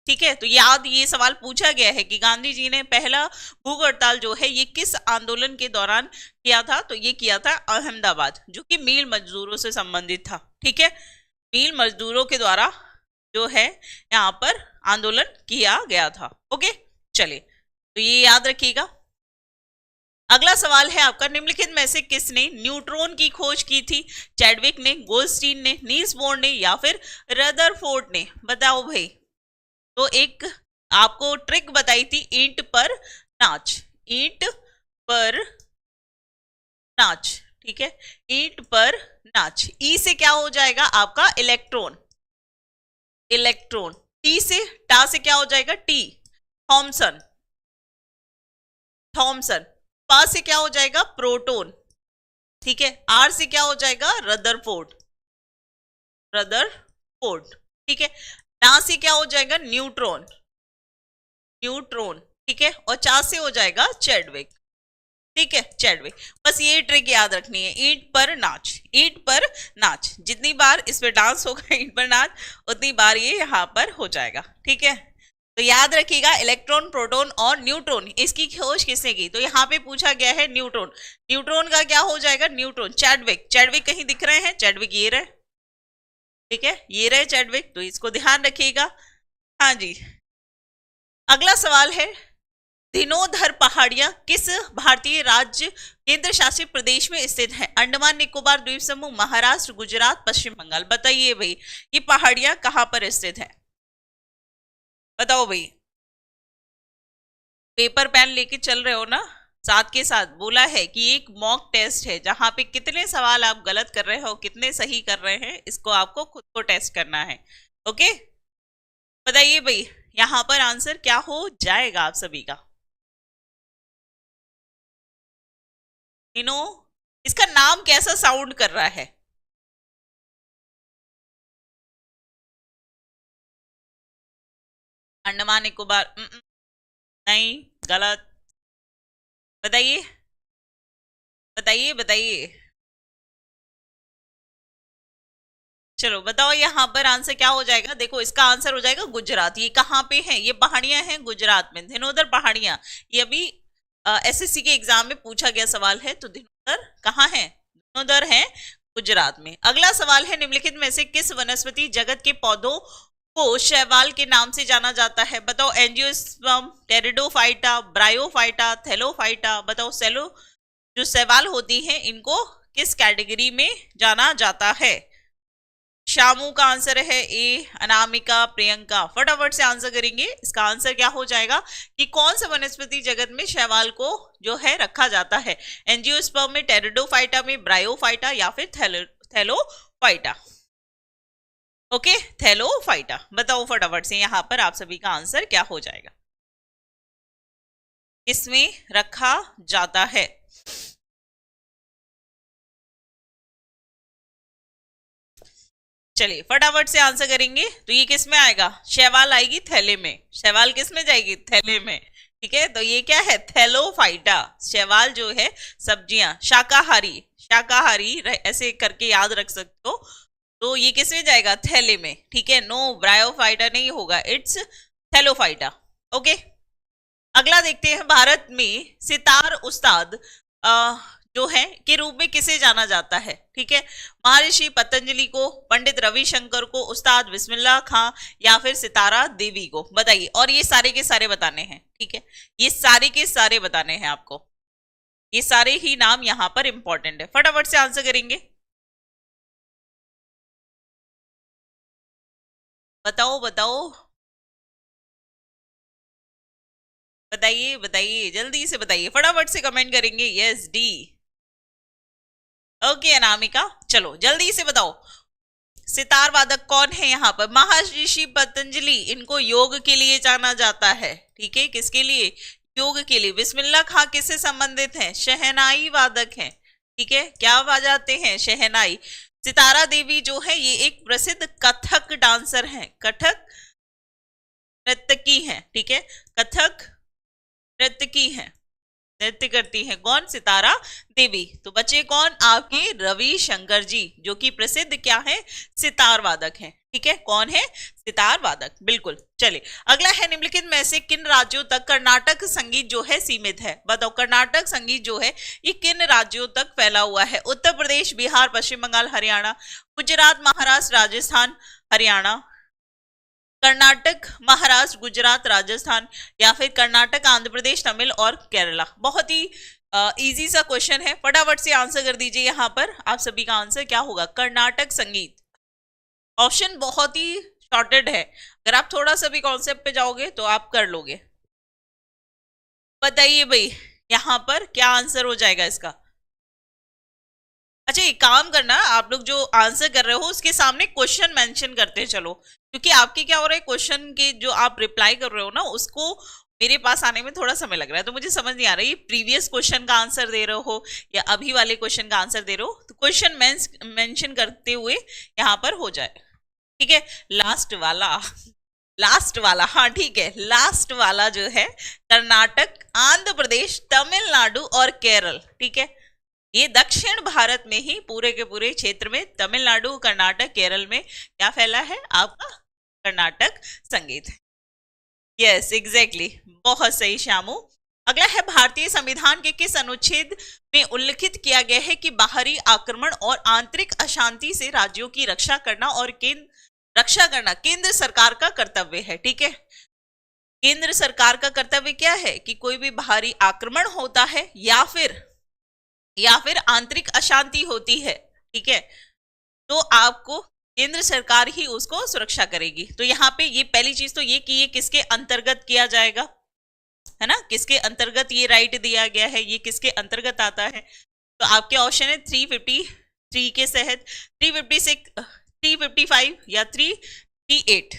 ठीक है, तो याद ये सवाल पूछा गया है कि गांधी जी ने पहला भूख हड़ताल जो है ये किस आंदोलन के दौरान किया था, तो ये किया था अहमदाबाद, जो कि मील मजदूरों से संबंधित था। ठीक है, मील मजदूरों के द्वारा जो है यहाँ पर आंदोलन किया गया था। ओके, चलिए तो ये याद रखिएगा। अगला सवाल है आपका, निम्नलिखित में से किसने न्यूट्रॉन की खोज की थी? चैडविक ने, गोल्डस्टीन ने, नील्स बोर ने या फिर रदरफोर्ड ने? बताओ भाई। तो एक आपको ट्रिक बताई थी, ईंट पर नाच, ईंट पर नाच। ठीक है, ईंट पर नाच। ई से क्या हो जाएगा आपका इलेक्ट्रॉन, इलेक्ट्रॉन। टी से, टा से क्या हो जाएगा टी, थॉमसन, थॉमसन। पा से क्या हो जाएगा प्रोटॉन। ठीक है, आर से क्या हो जाएगा रदरफोर्ड, रदरफोर्ड। ठीक है, ना से क्या हो जाएगा न्यूट्रॉन, न्यूट्रॉन। ठीक है, और चा से हो जाएगा चैडविक। ठीक है, चैडविक। बस ये ट्रिक याद रखनी है, ईंट पर नाच, ईंट पर नाच। जितनी बार इस पे डांस होगा ईंट पर नाच, उतनी बार ये यहाँ पर हो जाएगा। ठीक है, तो याद रखिएगा इलेक्ट्रॉन, प्रोटॉन और न्यूट्रॉन, इसकी खोज किसने की? तो यहाँ पे पूछा गया है न्यूट्रॉन। न्यूट्रॉन का क्या हो जाएगा न्यूट्रॉन, चैडविक। चैडविक कहीं दिख रहे हैं? चैडविक ये रहे। ठीक है, ये रहे चैडविक, तो इसको ध्यान रखिएगा। हाँ जी, अगला सवाल है, धीनोधर पहाड़ियां किस भारतीय राज्य केंद्र शासित प्रदेश में स्थित है? अंडमान निकोबार द्वीप समूह, महाराष्ट्र, गुजरात, पश्चिम बंगाल? बताइए भाई, ये पहाड़ियां कहां पर स्थित है? बताओ भाई। पेपर पेन लेके चल रहे हो ना साथ के साथ? बोला है कि एक मॉक टेस्ट है जहां पे कितने सवाल आप गलत कर रहे हो, कितने सही कर रहे हैं, इसको आपको खुद को टेस्ट करना है। ओके, बताइए भाई यहां पर आंसर क्या हो जाएगा आप सभी का? इनो, इसका नाम कैसा साउंड कर रहा है? अंडमान निकोबार? नहीं, गलत। बताइए बताइए बताइए, चलो बताओ यहाँ पर आंसर क्या हो जाएगा? देखो इसका आंसर हो जाएगा गुजरात। ये कहाँ पे है? ये पहाड़ियां हैं गुजरात में, धीनोधर पहाड़ियां। ये अभी एसएससी के एग्जाम में पूछा गया सवाल है। तो धीनोधर कहाँ है? धीनोधर है गुजरात में। अगला सवाल है, निम्नलिखित में से किस वनस्पति जगत के पौधों को शैवाल के नाम से जाना जाता है? बताओ, एंजियोस्पर्म, टेरिडोफाइटा, ब्रायोफाइटा, थैलोफाइटा? बताओ, सेलो जो शैवाल होती है इनको किस कैटेगरी में जाना जाता है? शामू का आंसर है ए, अनामिका, प्रियंका? फटाफट से आंसर करेंगे। इसका आंसर क्या हो जाएगा कि कौन सा वनस्पति जगत में शैवाल को जो है रखा जाता है? एंजियोस्पर्म में, टेरिडोफाइटा में, ब्रायोफाइटा या फिर थैलोफाइटा? Okay, Thallophyta. बताओ फटाफट से यहां पर आप सभी का आंसर क्या हो जाएगा? किसमें रखा जाता है? चलिए फटाफट से आंसर करेंगे। तो ये किस में आएगा? शैवाल आएगी थैले में। शैवाल किस में जाएगी? थैले में। ठीक है, तो ये क्या है? थैलोफाइटा। शैवाल जो है सब्जियां, शाकाहारी, शाकाहारी ऐसे करके याद रख सकते हो। तो ये किस में जाएगा? थैले में। ठीक है, नो ब्रायोफाइटा नहीं होगा, इट्स थैलोफाइटा। ओके, अगला देखते हैं, भारत में सितार उस्ताद जो है के रूप में किसे जाना जाता है? ठीक है, महर्षि पतंजलि को, पंडित रविशंकर को, उस्ताद बिस्मिल्लाह खां या फिर सितारा देवी को? बताइए, और ये सारे के सारे बताने हैं। ठीक है, ये सारे के सारे बताने हैं आपको, ये सारे ही नाम यहां पर इंपॉर्टेंट है। फटाफट से आंसर करेंगे, बताओ बताओ बताइए बताइए, जल्दी से बताइए, फटाफट से कमेंट करेंगे। Yes, D. ओके अनामिका, चलो जल्दी से बताओ, सितार वादक कौन है यहाँ पर? महर्षि पतंजलि, इनको योग के लिए जाना जाता है। ठीक है, किसके लिए? योग के लिए। बिस्मिल्लाह खां किससे संबंधित है? शहनाई वादक है। ठीक है, क्या बजाते हैं? शहनाई। सितारा देवी जो है ये एक प्रसिद्ध कथक डांसर है, कथक नर्तकी है। ठीक है, कथक नर्तकी है, नृत्य करती है। कौन? सितारा देवी। तो बचे कौन आपके? रविशंकर जी, जो कि प्रसिद्ध क्या है? सितार वादक हैं। ठीक है, कौन है? सितार वादक, बिल्कुल। चलिए अगला है, निम्नलिखित में से किन राज्यों तक कर्नाटक संगीत जो है सीमित है? बताओ, कर्नाटक संगीत जो है ये किन राज्यों तक फैला हुआ है? उत्तर प्रदेश, बिहार, पश्चिम बंगाल, हरियाणा, गुजरात, महाराष्ट्र, राजस्थान, हरियाणा, कर्नाटक, महाराष्ट्र, गुजरात, राजस्थान, या फिर कर्नाटक, आंध्र प्रदेश, तमिल और केरला। बहुत ही इजी सा क्वेश्चन है, फटाफट से आंसर कर दीजिए। यहाँ पर आप सभी का आंसर क्या होगा? कर्नाटक संगीत। ऑप्शन बहुत ही शॉर्टेड है, अगर आप थोड़ा सा भी कॉन्सेप्ट पे जाओगे तो आप कर लोगे। बताइए भाई, यहाँ पर क्या आंसर हो जाएगा इसका? अच्छा, एक काम करना, आप लोग जो आंसर कर रहे हो उसके सामने क्वेश्चन मेंशन करते चलो, क्योंकि आपके क्या हो रहा है, क्वेश्चन के जो आप रिप्लाई कर रहे हो ना, उसको मेरे पास आने में थोड़ा समय लग रहा है, तो मुझे समझ नहीं आ रहा है प्रीवियस क्वेश्चन का आंसर दे रहे हो या अभी वाले क्वेश्चन का आंसर दे रहे हो। तो क्वेश्चन मेंशन करते हुए यहाँ पर हो जाए, ठीक है। लास्ट वाला, लास्ट वाला, हाँ ठीक है, लास्ट वाला जो है कर्नाटक, आंध्र प्रदेश, तमिलनाडु और केरल, ठीक है। ये दक्षिण भारत में ही पूरे के पूरे क्षेत्र में तमिलनाडु, कर्नाटक, केरल में क्या फैला है? आपका कर्नाटक संगीत। यस एग्जैक्टली, बहुत सही श्यामू। अगला है, भारतीय संविधान के किस अनुच्छेद में उल्लिखित किया गया है कि बाहरी आक्रमण और आंतरिक अशांति से राज्यों की रक्षा करना और केंद्र सरकार का कर्तव्य है? ठीक है, केंद्र सरकार का कर्तव्य क्या है कि कोई भी बाहरी आक्रमण होता है या फिर आंतरिक अशांति होती है, ठीक है, तो आपको केंद्र सरकार ही उसको सुरक्षा करेगी। तो यहाँ पे ये पहली चीज तो ये कि ये किसके अंतर्गत किया जाएगा, है ना, किसके अंतर्गत ये राइट दिया गया है, ये किसके अंतर्गत आता है? तो आपके ऑप्शन है 353 के तहत, 356, 355 या 338।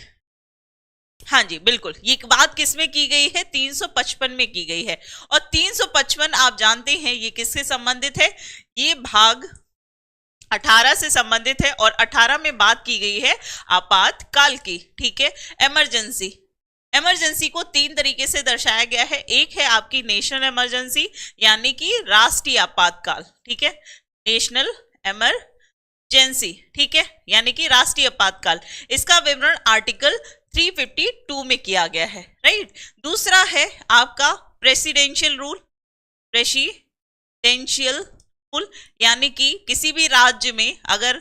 हाँ जी बिल्कुल, ये बात किसमें की गई है? 355 में की गई है। और 355 आप जानते हैं ये किससे संबंधित है? ये भाग 18 से संबंधित है, और 18 में बात की गई है आपातकाल की, ठीक है, इमरजेंसी। इमरजेंसी को तीन तरीके से दर्शाया गया है, एक है आपकी नेशनल इमरजेंसी यानी कि राष्ट्रीय आपातकाल, ठीक है, नेशनल इमरजेंसी, ठीक है, यानी कि राष्ट्रीय आपातकाल। इसका विवरण आर्टिकल 352 में किया गया है, राइट। दूसरा है आपका प्रेसिडेंशियल रूल, प्रेसिडेंशियल रूल यानी कि किसी भी राज्य में अगर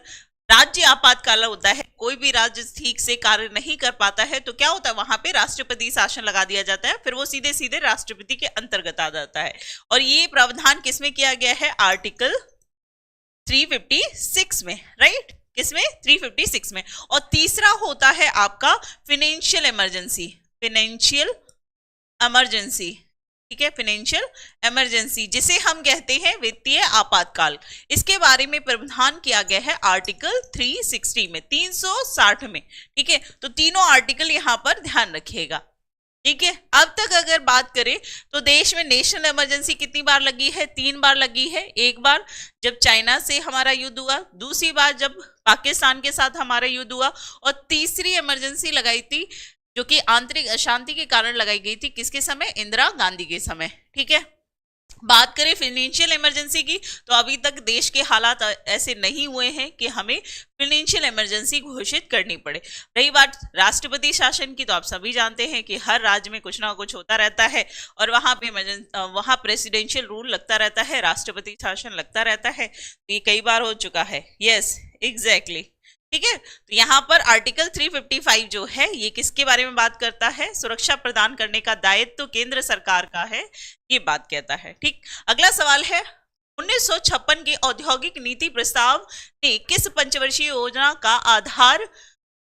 राज्य आपातकाल होता है, कोई भी राज्य ठीक से कार्य नहीं कर पाता है, तो क्या होता है, वहां पे राष्ट्रपति शासन लगा दिया जाता है, फिर वो सीधे सीधे राष्ट्रपति के अंतर्गत आ जाता है। और ये प्रावधान किसमें किया गया है? आर्टिकल 356 में, राइट, किसमें? 356 में। और तीसरा होता है आपका फाइनेंशियल इमरजेंसी, फाइनेंशियल इमरजेंसी, ठीक है, फाइनेंशियल इमरजेंसी, जिसे हम कहते हैं वित्तीय आपातकाल। इसके बारे में प्रावधान किया गया है आर्टिकल 360 में, 360 में, ठीक है। तो तीनों आर्टिकल यहां पर ध्यान रखिएगा, ठीक है। अब तक अगर बात करें तो देश में नेशनल इमरजेंसी कितनी बार लगी है? 3 बार लगी है। एक बार जब चाइना से हमारा युद्ध हुआ, दूसरी बार जब पाकिस्तान के साथ हमारा युद्ध हुआ, और तीसरी इमरजेंसी लगाई थी जो कि आंतरिक अशांति के कारण लगाई गई थी, किसके समय? इंदिरा गांधी के समय, ठीक है। बात करें फाइनेंशियल इमरजेंसी की, तो अभी तक देश के हालात ऐसे नहीं हुए हैं कि हमें फाइनेंशियल इमरजेंसी घोषित करनी पड़े। रही बात राष्ट्रपति शासन की, तो आप सभी जानते हैं कि हर राज्य में कुछ ना कुछ होता रहता है, और वहां पे वहां प्रेसिडेंशियल रूल लगता रहता है, राष्ट्रपति शासन लगता रहता है। तो ये कई बार हो चुका है। यस एग्जैक्टली, ठीक है। तो यहाँ पर आर्टिकल 355 जो है ये किसके बारे में बात करता है? सुरक्षा प्रदान करने का दायित्व तो केंद्र सरकार का है, ये बात कहता है, ठीक। अगला सवाल है, 1956 के औद्योगिक नीति प्रस्ताव ने किस पंचवर्षीय योजना का आधार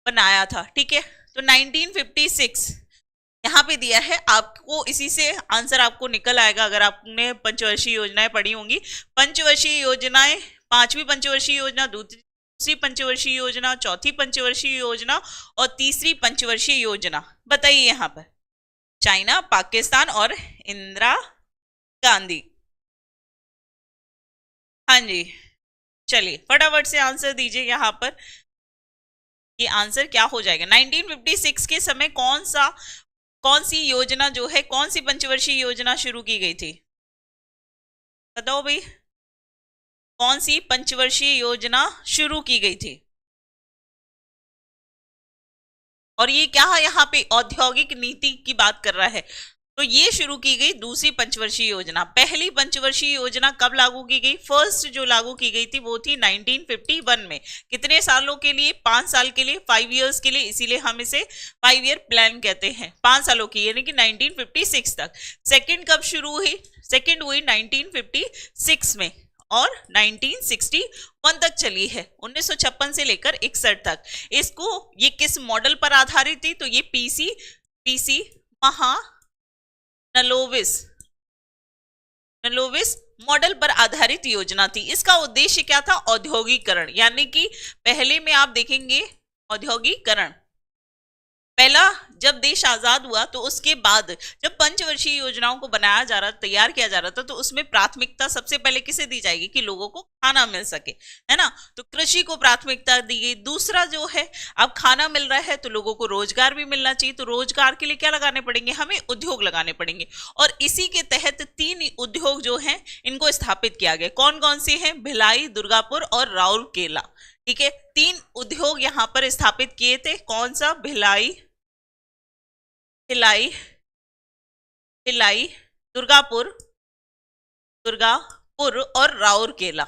बनाया था? ठीक है, तो 1956 यहाँ पे दिया है आपको, इसी से आंसर आपको निकल आएगा अगर आपने पंचवर्षीय योजनाएं पढ़ी होंगी। पंचवर्षीय योजनाएं, 5वीं पंचवर्षीय योजना, दूसरी पंचवर्षीय योजना, चौथी पंचवर्षीय योजना और तीसरी पंचवर्षीय योजना। बताइए यहाँ पर, चाइना, पाकिस्तान और इंदिरा गांधी। हाँ जी, चलिए फटाफट से आंसर दीजिए यहाँ पर, ये आंसर क्या हो जाएगा? 1956 के समय कौन सी योजना जो है, कौन सी पंचवर्षीय योजना शुरू की गई थी? बताओ भाई, कौन सी पंचवर्षीय योजना शुरू की गई थी? और ये क्या है, यहाँ पे औद्योगिक नीति की बात कर रहा है। तो ये शुरू की गई दूसरी पंचवर्षीय योजना। पहली पंचवर्षीय योजना कब लागू की गई? फर्स्ट जो लागू की गई थी वो थी 1951 में। कितने सालों के लिए? 5 साल के लिए, 5 इयर्स के लिए, इसीलिए हम इसे 5 ईयर प्लान कहते हैं। 5 सालों की, यानी कि 1956 तक। सेकंड कब शुरू हुई? सेकंड हुई 1956 में और 1961 तक चली है, 1956 से लेकर 61 तक। इसको, ये किस मॉडल पर आधारित थी? तो ये पीसी महानलोविस नलोविस मॉडल पर आधारित योजना थी। इसका उद्देश्य क्या था? औद्योगिकरण, यानी कि पहले में आप देखेंगे औद्योगिकरण। पहला जब देश आजाद हुआ तो उसके बाद जब पंचवर्षीय योजनाओं को बनाया जा रहा, तैयार किया जा रहा था, तो उसमें प्राथमिकता सबसे पहले किसे दी जाएगी? कि लोगों को खाना मिल सके, है ना। तो कृषि को प्राथमिकता दी गई। दूसरा जो है, अब खाना मिल रहा है तो लोगों को रोजगार भी मिलना चाहिए, तो रोजगार के लिए क्या लगाने पड़ेंगे? हमें उद्योग लगाने पड़ेंगे। और इसी के तहत 3 उद्योग जो है इनको स्थापित किया गया। कौन कौन से हैं? भिलाई, दुर्गापुर और राउरकेला। ठीक है, 3 उद्योग यहाँ पर स्थापित किए थे। कौन सा? भिलाई, भिलाई, दुर्गापुर और राउरकेला।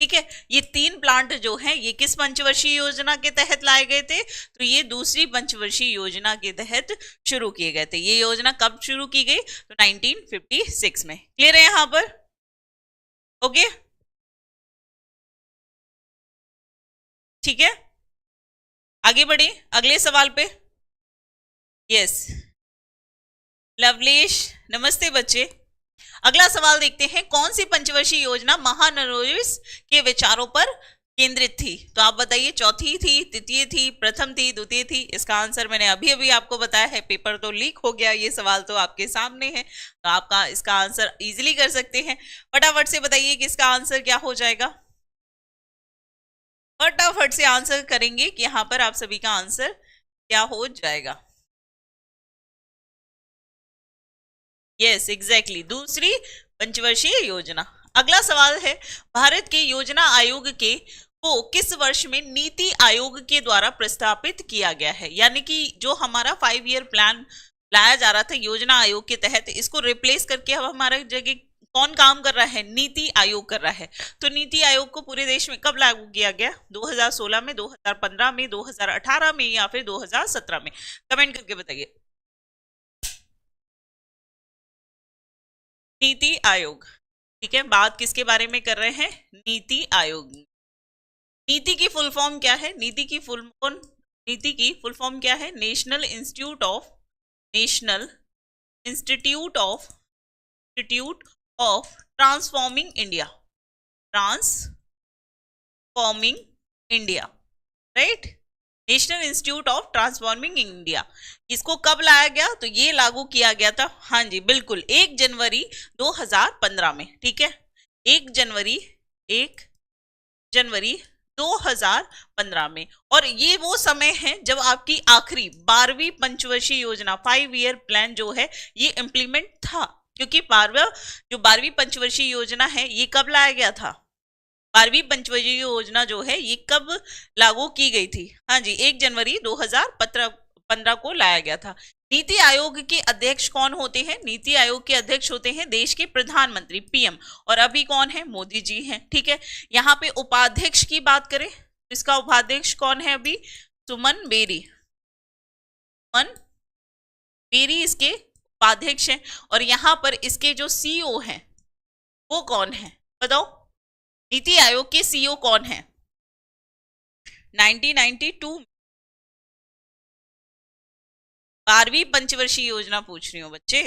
ठीक है, ये 3 प्लांट जो हैं ये किस पंचवर्षीय योजना के तहत लाए गए थे? तो ये दूसरी पंचवर्षीय योजना के तहत शुरू किए गए थे। ये योजना कब शुरू की गई? तो 1956 में। क्लियर है यहां पर? ओके, ठीक है, आगे बढ़े अगले सवाल पे। यस, लवलेश, नमस्ते बच्चे। अगला सवाल देखते हैं, कौन सी पंचवर्षीय योजना महानलोविस के विचारों पर केंद्रित थी? तो आप बताइए, चौथी थी, तृतीय थी, प्रथम थी, द्वितीय थी? इसका आंसर मैंने अभी अभी आपको बताया है, पेपर तो लीक हो गया, ये सवाल तो आपके सामने है, तो आपका इसका आंसर इजिली कर सकते हैं। फटाफट से बताइए कि इसका आंसर क्या हो जाएगा। फटाफट से आंसर करेंगे कि यहाँ पर आप सभी का आंसर क्या हो जाएगा। यस, एग्जैक्टली, दूसरी पंचवर्षीय योजना। अगला सवाल है, भारत के योजना आयोग के को किस वर्ष में नीति आयोग के द्वारा प्रस्तावित किया गया है? यानी कि जो हमारा 5 ईयर प्लान लाया जा रहा था योजना आयोग के तहत, इसको रिप्लेस करके अब हमारा जगह कौन काम कर रहा है? नीति आयोग कर रहा है। तो नीति आयोग को पूरे देश में कब लागू किया गया? 2016 में, 2015 में, 2018 में या फिर 2017 में? कमेंट करके बताइए। नीति आयोग, ठीक है, बात किसके बारे में कर रहे हैं? नीति आयोग। नीति की फुल फॉर्म क्या है? नीति की फुल फॉर्म क्या है? National institute of transforming India, right. National institute of transforming India. इसको कब लाया गया? तो ये लागू किया गया था, हाँ जी बिल्कुल, 1 जनवरी 2015 में। ठीक है, 1 जनवरी 2015 में। और ये वो समय है जब आपकी आखिरी 12वीं पंचवर्षीय योजना 5 ईयर प्लान जो है ये इंप्लीमेंट था। क्योंकि 12वीं पंचवर्षीय योजना है ये कब लाया गया था? 12वीं पंचवर्षीय योजना जो है ये कब लागू की गई थी? हाँ जी, 1 जनवरी 2015 को लाया गया था। नीति आयोग के अध्यक्ष कौन होते हैं? नीति आयोग के अध्यक्ष होते हैं देश के प्रधानमंत्री, पीएम। और अभी कौन है? मोदी जी हैं। ठीक है, यहाँ पे उपाध्यक्ष की बात करें, इसका उपाध्यक्ष कौन है? अभी सुमन बेरी इसके उपाध्यक्ष हैं। और यहाँ पर इसके जो सीईओ हैं वो कौन है? बताओ, नीति आयोग के सीईओ कौन है? 1992 12वीं पंचवर्षीय योजना पूछ रही हूँ बच्चे।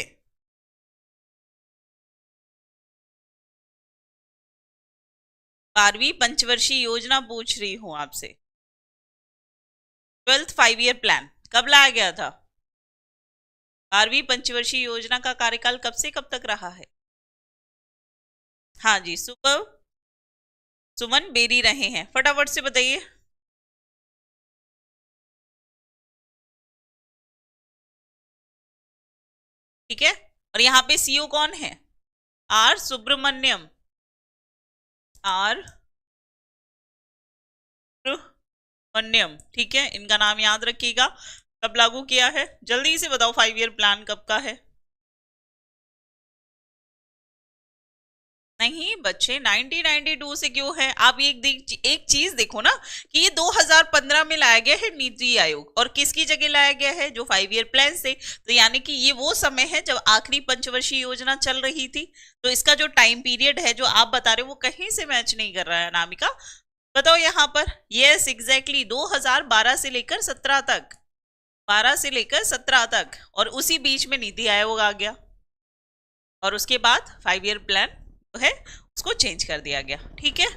बारहवीं पंचवर्षीय योजना पूछ रही हूं आपसे। 12th 5 ईयर प्लान कब लाया गया था? 12वीं पंचवर्षीय योजना का कार्यकाल कब से कब तक रहा है? हाँ जी, सुमन बेरी रहे हैं। फटाफट से बताइए। ठीक है, और यहाँ पे सीईओ कौन है? आर सुब्रमण्यम। नियम, ठीक है, इनका नाम याद रखिएगा। कब लागू किया है, जल्दी से बताओ, 5 ईयर प्लान कब का है? नहीं बच्चे, 1992 से क्यों है? आप एक चीज देखो ना कि ये 2015 में लाया गया है नीति आयोग, और किसकी जगह लाया गया है? जो 5 ईयर प्लान से। तो यानी कि ये वो समय है जब आखिरी पंचवर्षीय योजना चल रही थी। तो इसका जो टाइम पीरियड है जो आप बता रहे हो वो कहीं से मैच नहीं कर रहा है अनामिका। बताओ यहाँ पर। यस एग्जैक्टली, 2012 से लेकर 17 तक, 12 से लेकर 17 तक, और उसी बीच में नीति आयोग आ गया, और उसके बाद 5 ईयर प्लान है उसको चेंज कर दिया गया, ठीक है।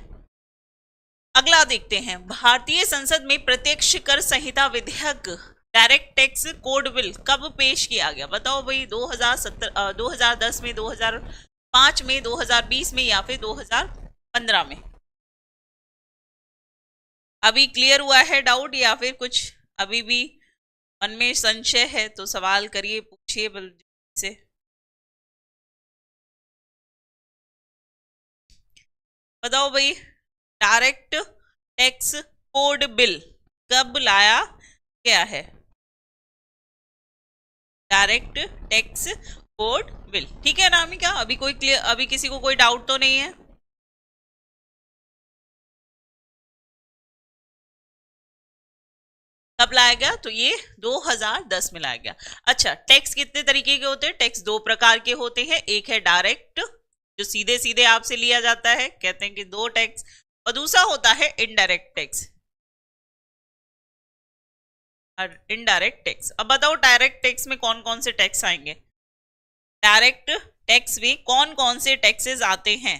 अगला देखते हैं, भारतीय संसद में प्रत्यक्ष कर संहिता विधेयक डायरेक्ट टैक्स कोड बिल कब पेश किया गया? बताओ भाई, 2017, 2010 में, 2005 में, 2020 में, या फिर 2015 में? अभी क्लियर हुआ है डाउट, या फिर कुछ अभी भी मन में संशय है? तो सवाल करिए, पूछिए से। बताओ भाई, डायरेक्ट टैक्स कोड बिल कब लाया गया है? डायरेक्ट टैक्स कोड बिल, ठीक है अनामिका, अभी कोई क्लियर, अभी किसी को कोई डाउट तो नहीं है? कब लाया गया? तो ये 2010 में लाया गया। अच्छा, टैक्स कितने तरीके के होते हैं? टैक्स दो प्रकार के होते हैं, एक है डायरेक्ट जो सीधे सीधे आपसे लिया जाता है, कहते हैं कि दो टैक्स, और दूसरा होता है इनडायरेक्ट टैक्स। इनडायरेक्ट टैक्स, अब बताओ डायरेक्ट टैक्स में कौन कौन से टैक्स आएंगे? डायरेक्ट टैक्स में कौन कौन से टैक्सेस आते हैं?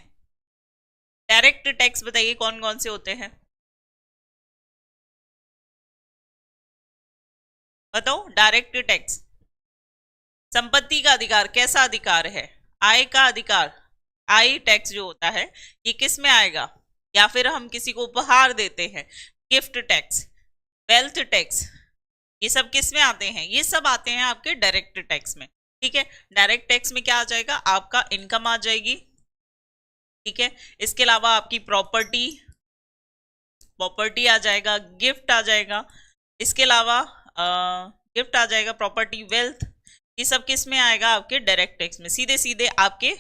डायरेक्ट टैक्स बताइए कौन कौन से होते हैं, बताओ। डायरेक्ट टैक्स, संपत्ति का अधिकार, कैसा अधिकार है? आय का अधिकार। आय टैक्स जो होता है ये किस में आएगा? या फिर हम किसी को उपहार देते हैं, गिफ्ट टैक्स, वेल्थ टैक्स, ये सब किस में आते हैं? ये सब आते हैं आपके डायरेक्ट टैक्स में, ठीक है। डायरेक्ट टैक्स में क्या आ जाएगा? आपका इनकम आ जाएगी, ठीक है। इसके अलावा आपकी प्रॉपर्टी, प्रॉपर्टी आ जाएगा, गिफ्ट आ जाएगा, इसके अलावा गिफ्ट आ जाएगा, प्रॉपर्टी, वेल्थ, ये सब किस में आएगा? आपके डायरेक्ट टैक्स में, सीधे सीधे आपके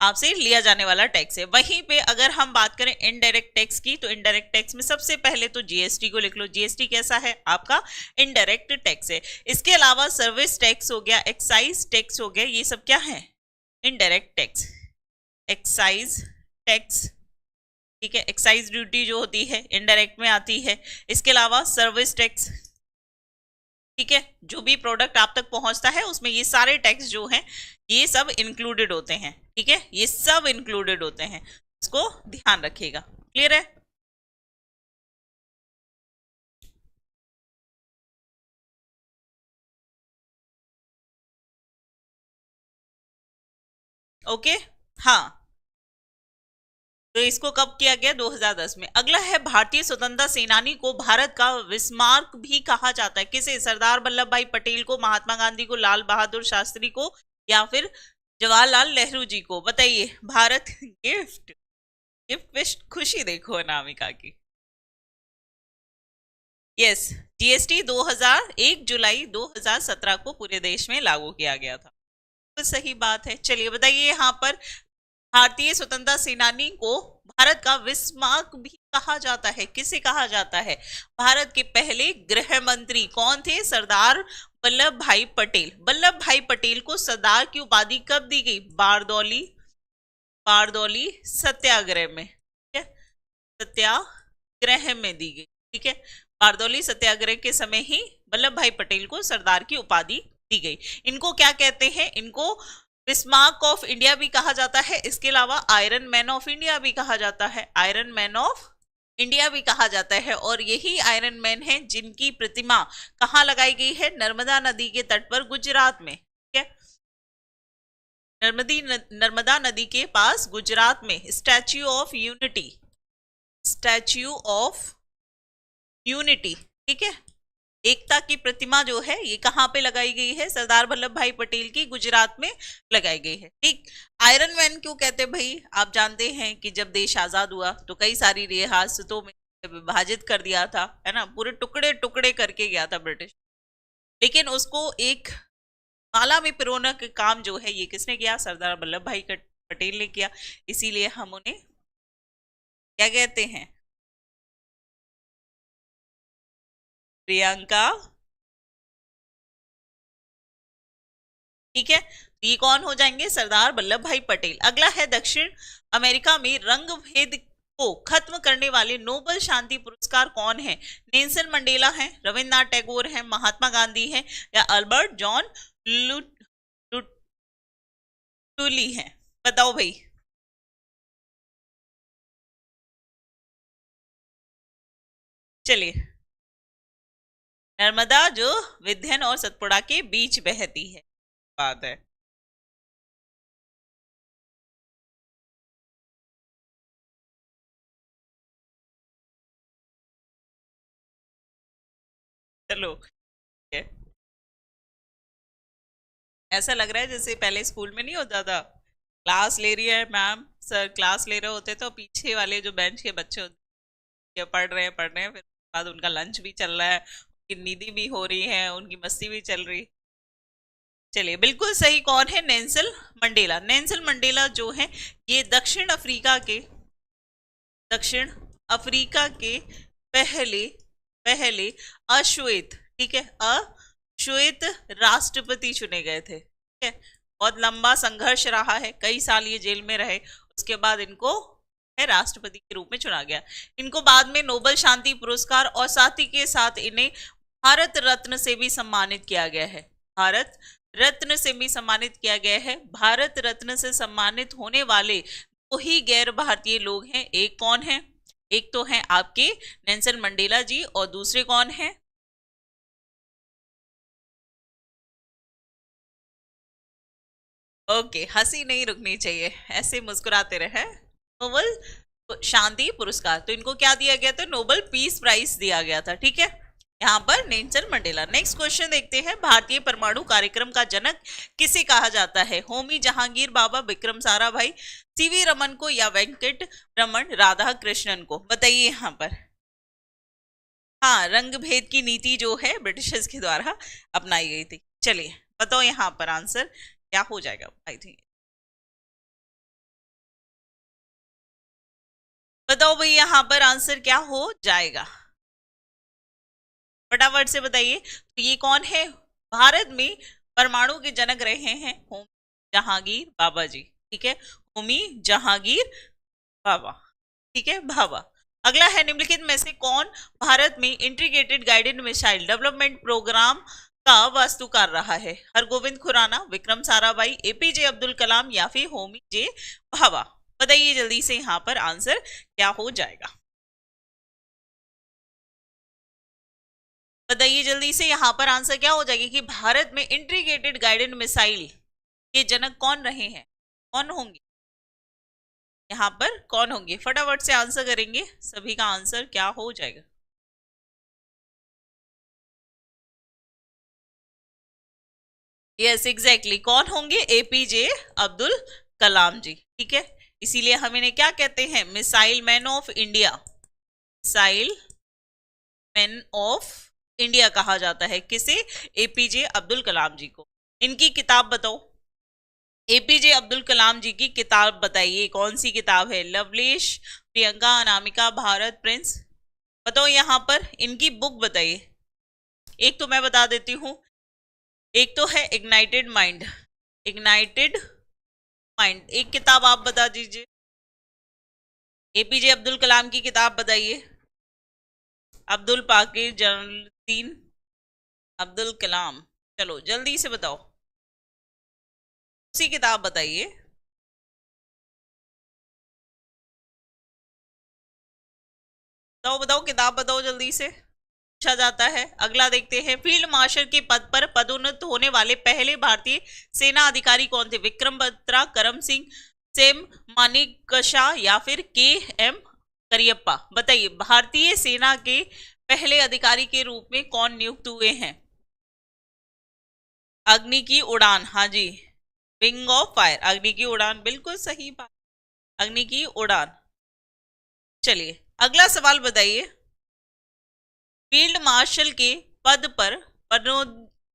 आपसे लिया जाने वाला टैक्स है। वहीं पे अगर हम बात करें इनडायरेक्ट टैक्स की, तो इनडायरेक्ट टैक्स में सबसे पहले तो जीएसटी को लिख लो। जीएसटी कैसा है? आपका इनडायरेक्ट टैक्स है। इसके अलावा सर्विस टैक्स हो गया, एक्साइज टैक्स हो गया, ये सब क्या है? Indirect tax. एक्साइज टैक्स, ठीक है, एक्साइज ड्यूटी जो होती है इनडायरेक्ट में आती है। इसके अलावा सर्विस टैक्स, ठीक है, जो भी प्रोडक्ट आप तक पहुंचता है उसमें ये सारे टैक्स जो हैं ये सब इंक्लूडेड होते हैं, ठीक है, ये सब इंक्लूडेड होते हैं, इसको ध्यान रखिएगा। क्लियर है? ओके, हाँ, तो इसको कब किया गया? 2010 में। अगला है, भारतीय स्वतंत्रता सेनानी को भारत का विस्मार्क भी कहा जाता है, किसे? सरदार वल्लभ भाई पटेल को, महात्मा गांधी को, लाल बहादुर शास्त्री को, या फिर जवाहरलाल नेहरू जी को? बताइए। भारत गिफ्ट, गिफ्ट विश खुशी देखो अनामिका की। यस, जीएसटी 1 जुलाई 2017 को पूरे देश में लागू किया गया था। तो सही बात है। चलिए बताइए, यहाँ पर भारतीय स्वतंत्रता सेनानी को भारत का विस्मार्क भी कहा जाता है, किसे कहा जाता है? भारत के पहले गृह मंत्री कौन थे? सरदार वल्लभ भाई पटेल। वल्लभ भाई पटेल को सरदार की उपाधि कब दी गई? बारदौली, बारदौली सत्याग्रह में, ठीक है, सत्याग्रह में दी गई, ठीक है। बारदौली सत्याग्रह के समय ही वल्लभ भाई पटेल को सरदार की उपाधि दी गई। इनको क्या कहते हैं? इनको बिस्मार्क ऑफ इंडिया भी कहा जाता है, इसके अलावा आयरन मैन ऑफ इंडिया भी कहा जाता है, आयरन मैन ऑफ इंडिया भी कहा जाता है। और यही आयरन मैन है जिनकी प्रतिमा कहाँ लगाई गई है? नर्मदा नदी के तट पर, गुजरात में, ठीक है, नर्मदा नदी के पास गुजरात में, statue of unity, statue of unity, ठीक है, एकता की प्रतिमा जो है ये कहाँ पे लगाई गई है? सरदार वल्लभ भाई पटेल की गुजरात में लगाई गई है, ठीक। आयरन मैन क्यों कहते हैं भाई? आप जानते हैं कि जब देश आजाद हुआ तो कई सारी रियासतों में विभाजित कर दिया था, है ना, पूरे टुकड़े टुकड़े करके गया था ब्रिटिश। लेकिन उसको एक माला में पिरोने का काम जो है ये किसने किया? सरदार वल्लभ भाई पटेल ने किया। इसीलिए हम उन्हें क्या कहते हैं? प्रियंका। ठीक है, तो ये कौन हो जाएंगे? सरदार वल्लभ भाई पटेल। अगला है, दक्षिण अमेरिका में रंग भेद को खत्म करने वाले नोबेल शांति पुरस्कार कौन है? नेल्सन मंडेला है, रविन्द्रनाथ टैगोर है, महात्मा गांधी है, या अल्बर्ट जॉन लुटुली है? बताओ भाई। चलिए, नर्मदा जो विंध्य और सतपुड़ा के बीच बहती है, बात है। चलो, ऐसा लग रहा है जैसे पहले स्कूल में नहीं होता था, क्लास ले रही है मैम, सर क्लास ले रहे होते तो पीछे वाले जो बेंच के बच्चे होते पढ़ रहे हैं, फिर उसके बाद उनका लंच भी चल रहा है, उनकी नींद भी हो रही है, उनकी मस्ती भी चल रही। चलिए, बिल्कुल सही। कौन है? Nelson Mandela. नेल्सन मंडेला जो है ये दक्षिण अफ्रीका के पहले पहले अश्वेत, ठीक है, अश्वेत राष्ट्रपति चुने गए थे। ठीक है, बहुत लंबा संघर्ष रहा है, कई साल ये जेल में रहे, उसके बाद इनको है राष्ट्रपति के रूप में चुना गया। इनको बाद में नोबेल शांति पुरस्कार और साथ ही के साथ इन्हें भारत रत्न से भी सम्मानित किया गया है। भारत रत्न से भी सम्मानित किया गया है। भारत रत्न से सम्मानित होने वाले वही गैर भारतीय लोग हैं। एक कौन है? एक तो है आपके नेल्सन मंडेला जी, और दूसरे कौन है? ओके, हंसी नहीं रुकनी चाहिए, ऐसे मुस्कुराते रहे। नोबेल शांति पुरस्कार, तो इनको क्या दिया गया था? नोबेल पीस प्राइज दिया गया था। ठीक है, यहाँ पर नेल्सन मंडेला। नेक्स्ट क्वेश्चन देखते हैं, भारतीय परमाणु कार्यक्रम का जनक किसे कहा जाता है? होमी जहांगीर, बाबा विक्रम साराभाई, सीवी रमन को, या वेंकट रमन राधा कृष्णन को? बताइए यहाँ पर। हाँ, रंग भेद की नीति जो है ब्रिटिशर्स के द्वारा अपनाई गई थी। चलिए, बताओ यहाँ पर आंसर क्या हो जाएगा? आई थिंक, बताओ भाई यहाँ पर आंसर क्या हो जाएगा, फटाफट से बताइए। तो ये कौन है? भारत में परमाणु के जनक रहे हैं होमी जहांगीर बाबा जी। ठीक है, होमी जहांगीर बाबा। ठीक है, बाबा। अगला है, निम्नलिखित में से कौन भारत में Integrated Guided Missile Development Programme का वास्तुकार रहा है? हरगोविंद खुराना, विक्रम साराभाई, एपीजे अब्दुल कलाम, या फिर होमी जे भाभा? बताइए जल्दी से यहाँ पर आंसर क्या हो जाएगा। बताइए जल्दी से यहाँ पर आंसर क्या हो जाएगी कि भारत में इंटीग्रेटेड गाइडेड मिसाइल के जनक कौन रहे हैं? कौन होंगे यहाँ पर? कौन होंगे? फटाफट से आंसर करेंगे, सभी का आंसर क्या हो जाएगा? यस, एग्जैक्टली, कौन होंगे? एपीजे अब्दुल कलाम जी। ठीक है, इसीलिए हम इन्हें क्या कहते हैं? Missile man of India. Missile man of India कहा जाता है किसे? एपीजे अब्दुल कलाम जी को। इनकी किताब बताओ, एपीजे अब्दुल कलाम जी की किताब बताइए, कौन सी किताब है? लवलेश, प्रियंका, अनामिका, भारत प्रिंस? बताओ यहाँ पर इनकी बुक बताइए। एक तो मैं बता देती हूँ, एक तो है इग्नाइटेड माइंड। इग्नाइटेड माइंड एक किताब आप बता दीजिए। एपीजे अब्दुल कलाम की किताब बताइए। अब्दुल पाकिर जलालुद्दीन अब्दुल कलाम, चलो जल्दी से बताओ, उसी किताब बताइए। बताओ बताओ, किताब बताओ जल्दी से, पूछा जाता है। अगला देखते हैं, फील्ड मार्शल के पद पर पदोन्नत होने वाले पहले भारतीय सेना अधिकारी कौन थे? विक्रम बत्रा, करम सिंह, सेम मानेकशॉ, या फिर के एम करियप्पा? बताइए, भारतीय सेना के पहले अधिकारी के रूप में कौन नियुक्त हुए हैं? अग्नि की उड़ान, हाँ जी, विंग ऑफ फायर, अग्नि की उड़ान, बिल्कुल सही बात, अग्नि की उड़ान। चलिए, अगला सवाल बताइए, फील्ड मार्शल के पद पर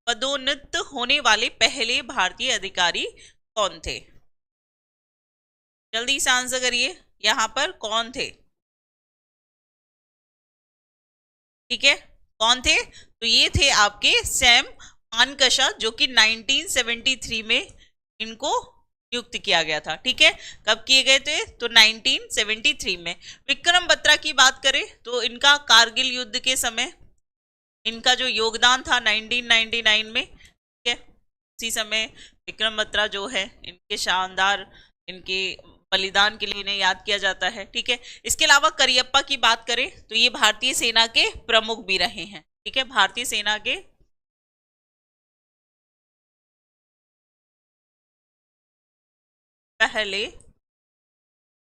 पदोन्नत होने वाले पहले भारतीय अधिकारी कौन थे? जल्दी से आंसर करिए, यहां पर कौन थे? ठीक है, कौन थे? तो ये थे आपके सैम मानकशा, जो कि 1973 में इनको नियुक्त किया गया था। ठीक है, कब किए गए थे? तो 1973 में। विक्रम बत्रा की बात करें तो इनका कारगिल युद्ध के समय इनका जो योगदान था 1999 में, ठीक है, उसी समय विक्रम बत्रा जो है इनके शानदार इनके बलिदान के लिए इन्हें याद किया जाता है। ठीक है, इसके अलावा करियप्पा की बात करें तो ये भारतीय सेना के प्रमुख भी रहे हैं। ठीक है, भारतीय सेना के पहले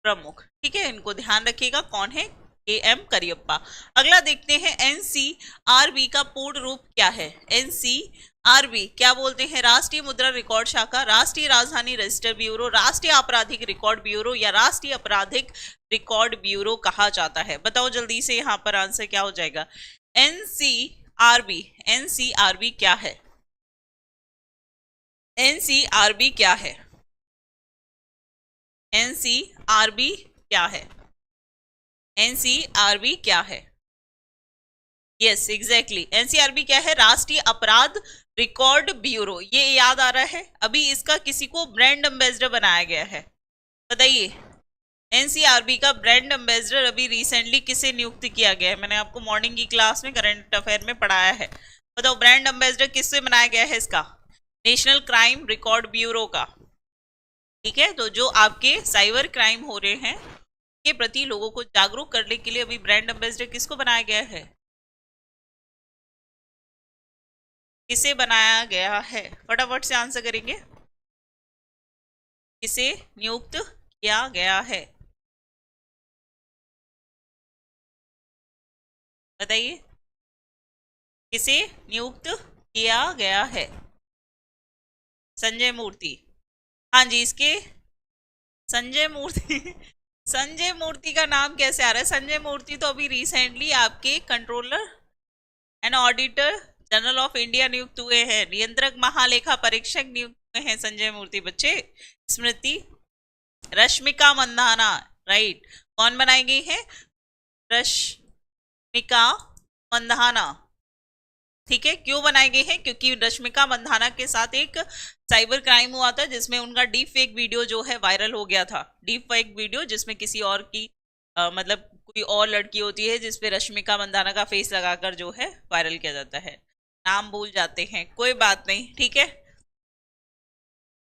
प्रमुख। ठीक है, इनको ध्यान रखिएगा, कौन है? एम करियप्पा। अगला देखते हैं, एनसीआरबी का पूर्ण रूप क्या है? एनसीआरबी क्या बोलते हैं? राष्ट्रीय मुद्रा रिकॉर्ड शाखा, राष्ट्रीय राजधानी रजिस्टर ब्यूरो, राष्ट्रीय आपराधिक रिकॉर्ड ब्यूरो या राष्ट्रीय आपराधिक रिकॉर्ड ब्यूरो कहा जाता है? बताओ जल्दी से, यहां पर आंसर क्या हो जाएगा? एनसीआरबी, एनसीआरबी क्या है? एनसीआरबी क्या है? एनसीआरबी क्या है? एनसीआरबी क्या है? यस एग्जैक्टली, एनसीआरबी क्या है? राष्ट्रीय अपराध रिकॉर्ड ब्यूरो। ये याद आ रहा है, अभी इसका किसी को ब्रांड एम्बेसडर बनाया गया है, बताइए। एनसीआरबी का ब्रांड एम्बेसडर अभी रिसेंटली किसे नियुक्त किया गया है? मैंने आपको मॉर्निंग की क्लास में करंट अफेयर में पढ़ाया है। बताओ ब्रांड एम्बेसडर किससे बनाया गया है इसका? नेशनल क्राइम रिकॉर्ड ब्यूरो का। ठीक है, तो जो आपके साइबर क्राइम हो रहे हैं के प्रति लोगों को जागरूक करने के लिए अभी ब्रांड एम्बेसडर किसको बनाया गया है? किसे बनाया गया है? फटाफट से आंसर करेंगे, किसे नियुक्त किया गया है? बताइए, किसे नियुक्त किया गया है? संजय मूर्ति। हाँ जी, इसके संजय मूर्ति संजय मूर्ति का नाम कैसे आ रहा है? संजय मूर्ति तो अभी रिसेंटली आपके controller and auditor general of India नियुक्त हुए हैं, नियंत्रक महालेखा परीक्षक नियुक्त हुए हैं संजय मूर्ति बच्चे। स्मृति रश्मिका मंदाना, राइट, कौन बनाई गई है? रश्मिका मंदाना। ठीक है, क्यों बनाई गई है? क्योंकि रश्मिका मंदाना के साथ एक साइबर क्राइम हुआ था जिसमें उनका डीप फेक वीडियो जो है वायरल हो गया था। डीप फेक वीडियो जिसमें किसी और की मतलब कोई और लड़की होती है जिसपे रश्मिका मंदाना का फेस लगाकर जो है वायरल किया जाता है। नाम भूल जाते हैं, कोई बात नहीं, ठीक है।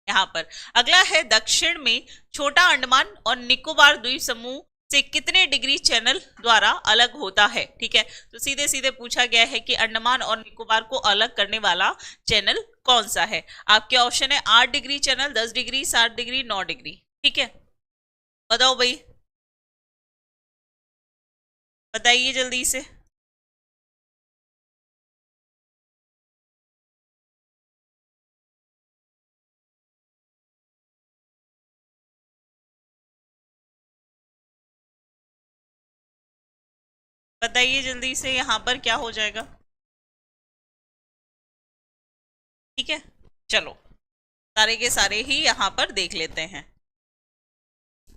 यहाँ पर अगला है, दक्षिण में छोटा अंडमान और निकोबार द्वीप समूह से कितने डिग्री चैनल द्वारा अलग होता है? ठीक है, तो सीधे सीधे पूछा गया है कि अंडमान और निकोबार को अलग करने वाला चैनल कौन सा है? आपके ऑप्शन है 8 degree channel, 10 degree, 7 degree, 9 degree. ठीक है, बताओ भाई, बताइए जल्दी से। बताइए जल्दी से, यहां पर क्या हो जाएगा? ठीक है, चलो सारे के सारे ही यहां पर देख लेते हैं।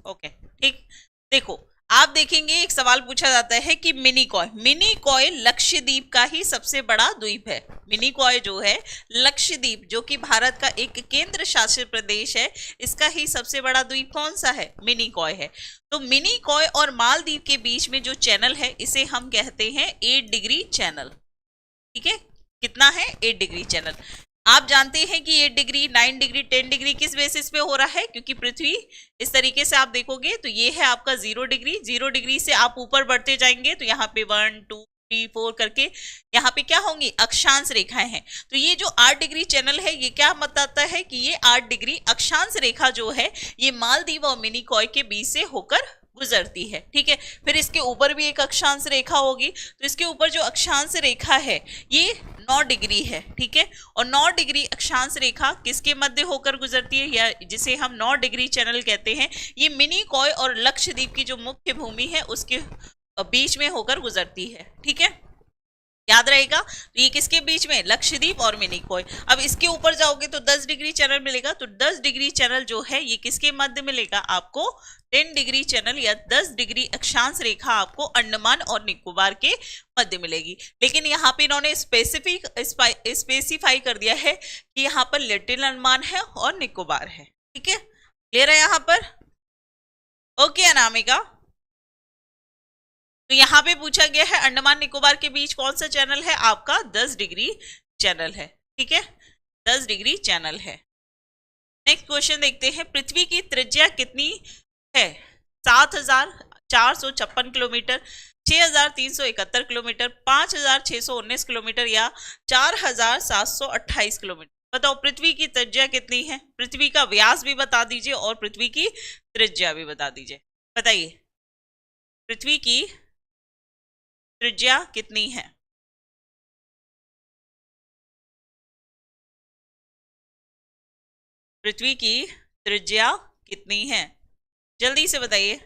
ओके, ठीक, देखो आप देखेंगे एक सवाल पूछा जाता है कि मिनिकॉय लक्षद्वीप का ही सबसे बड़ा द्वीप है। मिनिकॉय जो है लक्षद्वीप, जो कि भारत का एक केंद्र शासित प्रदेश है, इसका ही सबसे बड़ा द्वीप कौन सा है? मिनिकॉय है। तो मिनिकॉय और मालदीव के बीच में जो चैनल है इसे हम कहते हैं 8 डिग्री चैनल। ठीक है, कितना है? 8 डिग्री चैनल। आप जानते हैं कि 8 डिग्री, 9 डिग्री, 10 डिग्री किस बेसिस पे हो रहा है? क्योंकि पृथ्वी इस तरीके से आप देखोगे तो ये है आपका 0 डिग्री। 0 डिग्री से आप ऊपर बढ़ते जाएंगे तो यहाँ पे 1 2 3 4 करके यहाँ पे क्या होंगी? अक्षांश रेखाएं हैं। तो ये जो 8 डिग्री चैनल है ये क्या बताता है कि ये 8 डिग्री अक्षांश रेखा जो है ये मालदीव और मिनिकॉय के बीच से होकर गुजरती है। ठीक है, फिर इसके ऊपर भी एक अक्षांश रेखा होगी, तो इसके ऊपर जो अक्षांश रेखा है ये 9 डिग्री है। ठीक है, और 9 डिग्री अक्षांश रेखा किसके मध्य होकर गुजरती है, या जिसे हम 9 डिग्री चैनल कहते हैं, ये मिनिकॉय और लक्षद्वीप की जो मुख्य भूमि है उसके बीच में होकर गुजरती है। ठीक है, याद रहेगा। तो ये किसके बीच में, लक्षद्वीप और मिनिकॉय। अब इसके ऊपर जाओगे तो 10 डिग्री चैनल मिलेगा, तो 10 डिग्री चैनल जो है ये किसके मध्य मिलेगा आपको, 10 डिग्री चैनल या 10 डिग्री अक्षांश रेखा आपको अंडमान और निकोबार के मध्य मिलेगी। लेकिन यहाँ पे इन्होंने स्पेसिफाई कर दिया है कि यहाँ पर लिटिल अंडमान है और निकोबार है। ठीक है, क्लियर है यहाँ पर? ओके अनामिका, तो यहाँ पे पूछा गया है अंडमान निकोबार के बीच कौन सा चैनल है आपका, 10 डिग्री चैनल है। ठीक है, 10 डिग्री चैनल है। नेक्स्ट क्वेश्चन देखते हैं, पृथ्वी की त्रिज्या कितनी है, 7,456 किलोमीटर, 6,371 किलोमीटर, 5,619 किलोमीटर या 4,728 किलोमीटर। बताओ पृथ्वी की त्रिज्या कितनी है, पृथ्वी का व्यास भी बता दीजिए और पृथ्वी की त्रिज्या भी बता दीजिए। बताइए पृथ्वी की त्रिज्या कितनी है? पृथ्वी की त्रिज्या कितनी है, जल्दी से बताइए।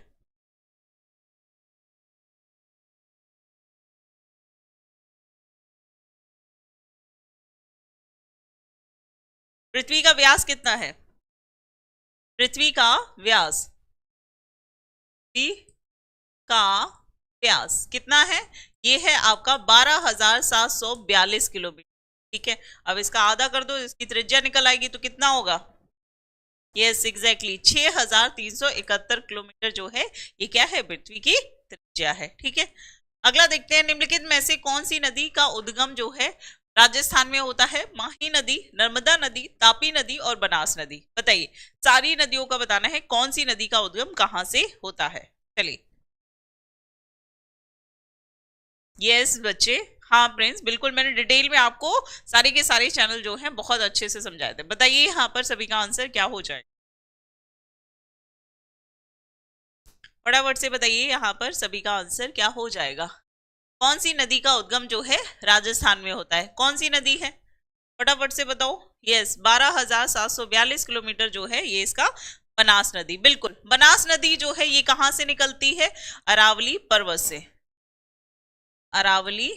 पृथ्वी का व्यास कितना है, पृथ्वी का व्यास, पृथ्वी का व्यास कितना है, ये है आपका 12,742 किलोमीटर। ठीक है, अब इसका आधा कर दो, इसकी त्रिज्या निकल आएगी तो कितना होगा, यस एग्जैक्टली 6,371 किलोमीटर जो है ये क्या है, पृथ्वी की त्रिज्या है। ठीक है, अगला देखते हैं, निम्नलिखित में से कौन सी नदी का उद्गम जो है राजस्थान में होता है, माही नदी, नर्मदा नदी, तापी नदी और बनास नदी। बताइए, सारी नदियों का बताना है कौन सी नदी का उद्गम कहां से होता है। चलिए, यस बच्चे, हाँ प्रिंस, बिल्कुल मैंने डिटेल में आपको सारे के सारे चैनल जो हैं बहुत अच्छे से समझाए थे। बताइए यहाँ पर सभी का आंसर क्या हो जाए, फटाफट से बताइए यहाँ पर सभी का आंसर क्या हो जाएगा। कौन सी नदी का उद्गम जो है राजस्थान में होता है, कौन सी नदी है, फटाफट से बताओ। यस 12,742 किलोमीटर जो है ये इसका बनास नदी। बिल्कुल, बनास नदी जो है ये कहां से निकलती है, अरावली पर्वत से, अरावली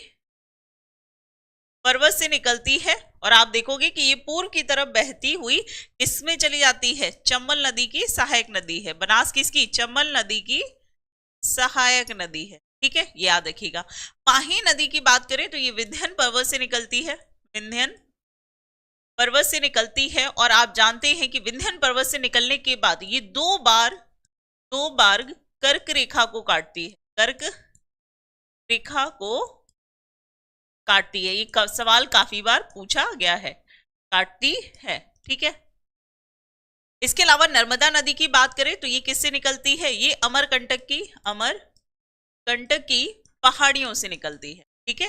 पर्वत से निकलती है। और आप देखोगे कि ये पूर्व की तरफ बहती हुई किसमें चली जाती है, चंबल नदी की सहायक नदी है। बनास किसकी, चंबल नदी की सहायक नदी है। ठीक है, याद रखिएगा। माही नदी की बात करें तो ये विंध्यन पर्वत से निकलती है, विंध्यन पर्वत से निकलती है। और आप जानते हैं कि विंध्यन पर्वत से निकलने के बाद ये दो बार कर्क रेखा को काटती है, कर्क रेखा को काटती है। ये सवाल काफी बार पूछा गया है, काटती है। ठीक है, इसके अलावा नर्मदा नदी की बात करें तो ये किससे निकलती है, ये अमरकंटक की पहाड़ियों से निकलती है। ठीक है,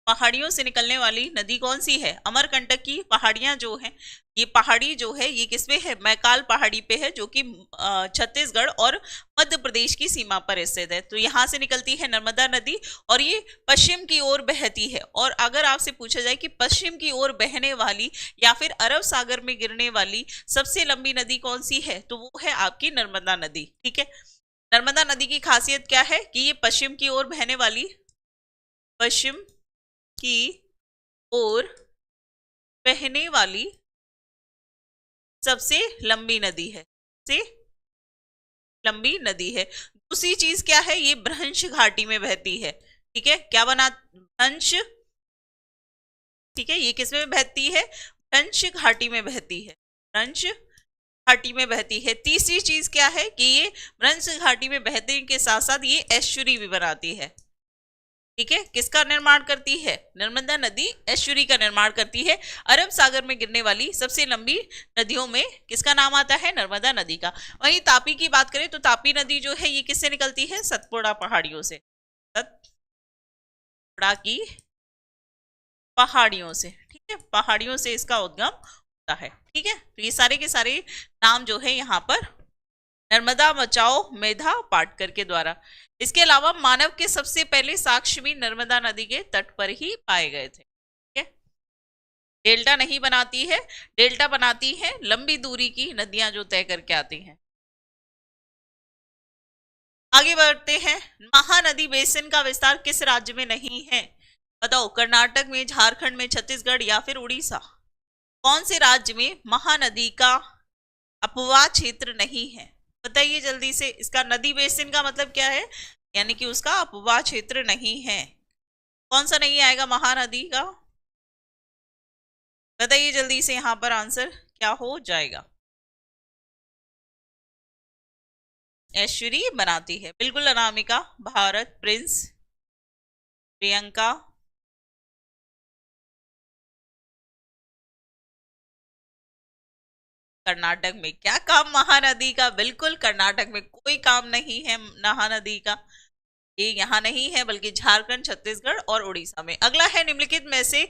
पहाड़ियों से निकलने वाली नदी कौन सी है, अमरकंटक की पहाड़ियां जो हैं, ये पहाड़ी जो है ये किसपे है, मैकाल पहाड़ी पे है, जो कि छत्तीसगढ़ और मध्य प्रदेश की सीमा पर स्थित है। तो यहाँ से निकलती है नर्मदा नदी और ये पश्चिम की ओर बहती है। और अगर आपसे पूछा जाए कि पश्चिम की ओर बहने वाली या फिर अरब सागर में गिरने वाली सबसे लंबी नदी कौन सी है, तो वो है आपकी नर्मदा नदी। ठीक है, नर्मदा नदी की खासियत क्या है कि ये पश्चिम की ओर बहने वाली, पश्चिम की ओर बहने वाली सबसे लंबी नदी है, से लंबी नदी है। दूसरी चीज क्या है, ये भ्रंश घाटी में बहती है। ठीक है, क्या बना, भ्रंश। ठीक है, ये किस में बहती है, भ्रंश घाटी में बहती है, भ्रंश घाटी में बहती है। तीसरी चीज क्या है कि ये भ्रंश घाटी में बहने के साथ साथ ये एस्चुरी भी बनाती है। ठीक है, किसका निर्माण करती है, नर्मदा नदी एस्चुरी का निर्माण करती है। अरब सागर में गिरने वाली सबसे लंबी नदियों में किसका नाम आता है, नर्मदा नदी का। वहीं तापी की बात करें तो तापी नदी जो है ये किससे निकलती है, सतपुड़ा पहाड़ियों से, सतपुड़ा की पहाड़ियों से। ठीक है, पहाड़ियों से इसका उद्गम होता है। ठीक है, तो ये सारे के सारे नाम जो है यहाँ पर नर्मदा बचाओ मेधा पाटकर के द्वारा। इसके अलावा मानव के सबसे पहले साक्ष्य भी नर्मदा नदी के तट पर ही पाए गए थे। ठीक है, डेल्टा नहीं बनाती है, डेल्टा बनाती है लंबी दूरी की नदियां जो तय करके आती हैं। आगे बढ़ते हैं। महानदी बेसिन का विस्तार किस राज्य में नहीं है? बताओ, कर्नाटक में, झारखंड में, छत्तीसगढ़ या फिर उड़ीसा? कौन से राज्य में महानदी का अपवाह क्षेत्र नहीं है? बताइए जल्दी से। इसका नदी बेसिन का मतलब क्या है? यानी कि उसका अपवाह क्षेत्र नहीं है। कौन सा नहीं आएगा महानदी का? बताइए जल्दी से, यहां पर आंसर क्या हो जाएगा? ऐश्वरी बनाती है, बिल्कुल। अनामिका, भारत, प्रिंस, प्रियंका, कर्नाटक में क्या काम महानदी का? बिल्कुल, कर्नाटक में कोई काम नहीं है महानदी का। ये यहाँ नहीं है, बल्कि झारखंड, छत्तीसगढ़ और उड़ीसा में। अगला है, निम्नलिखित में से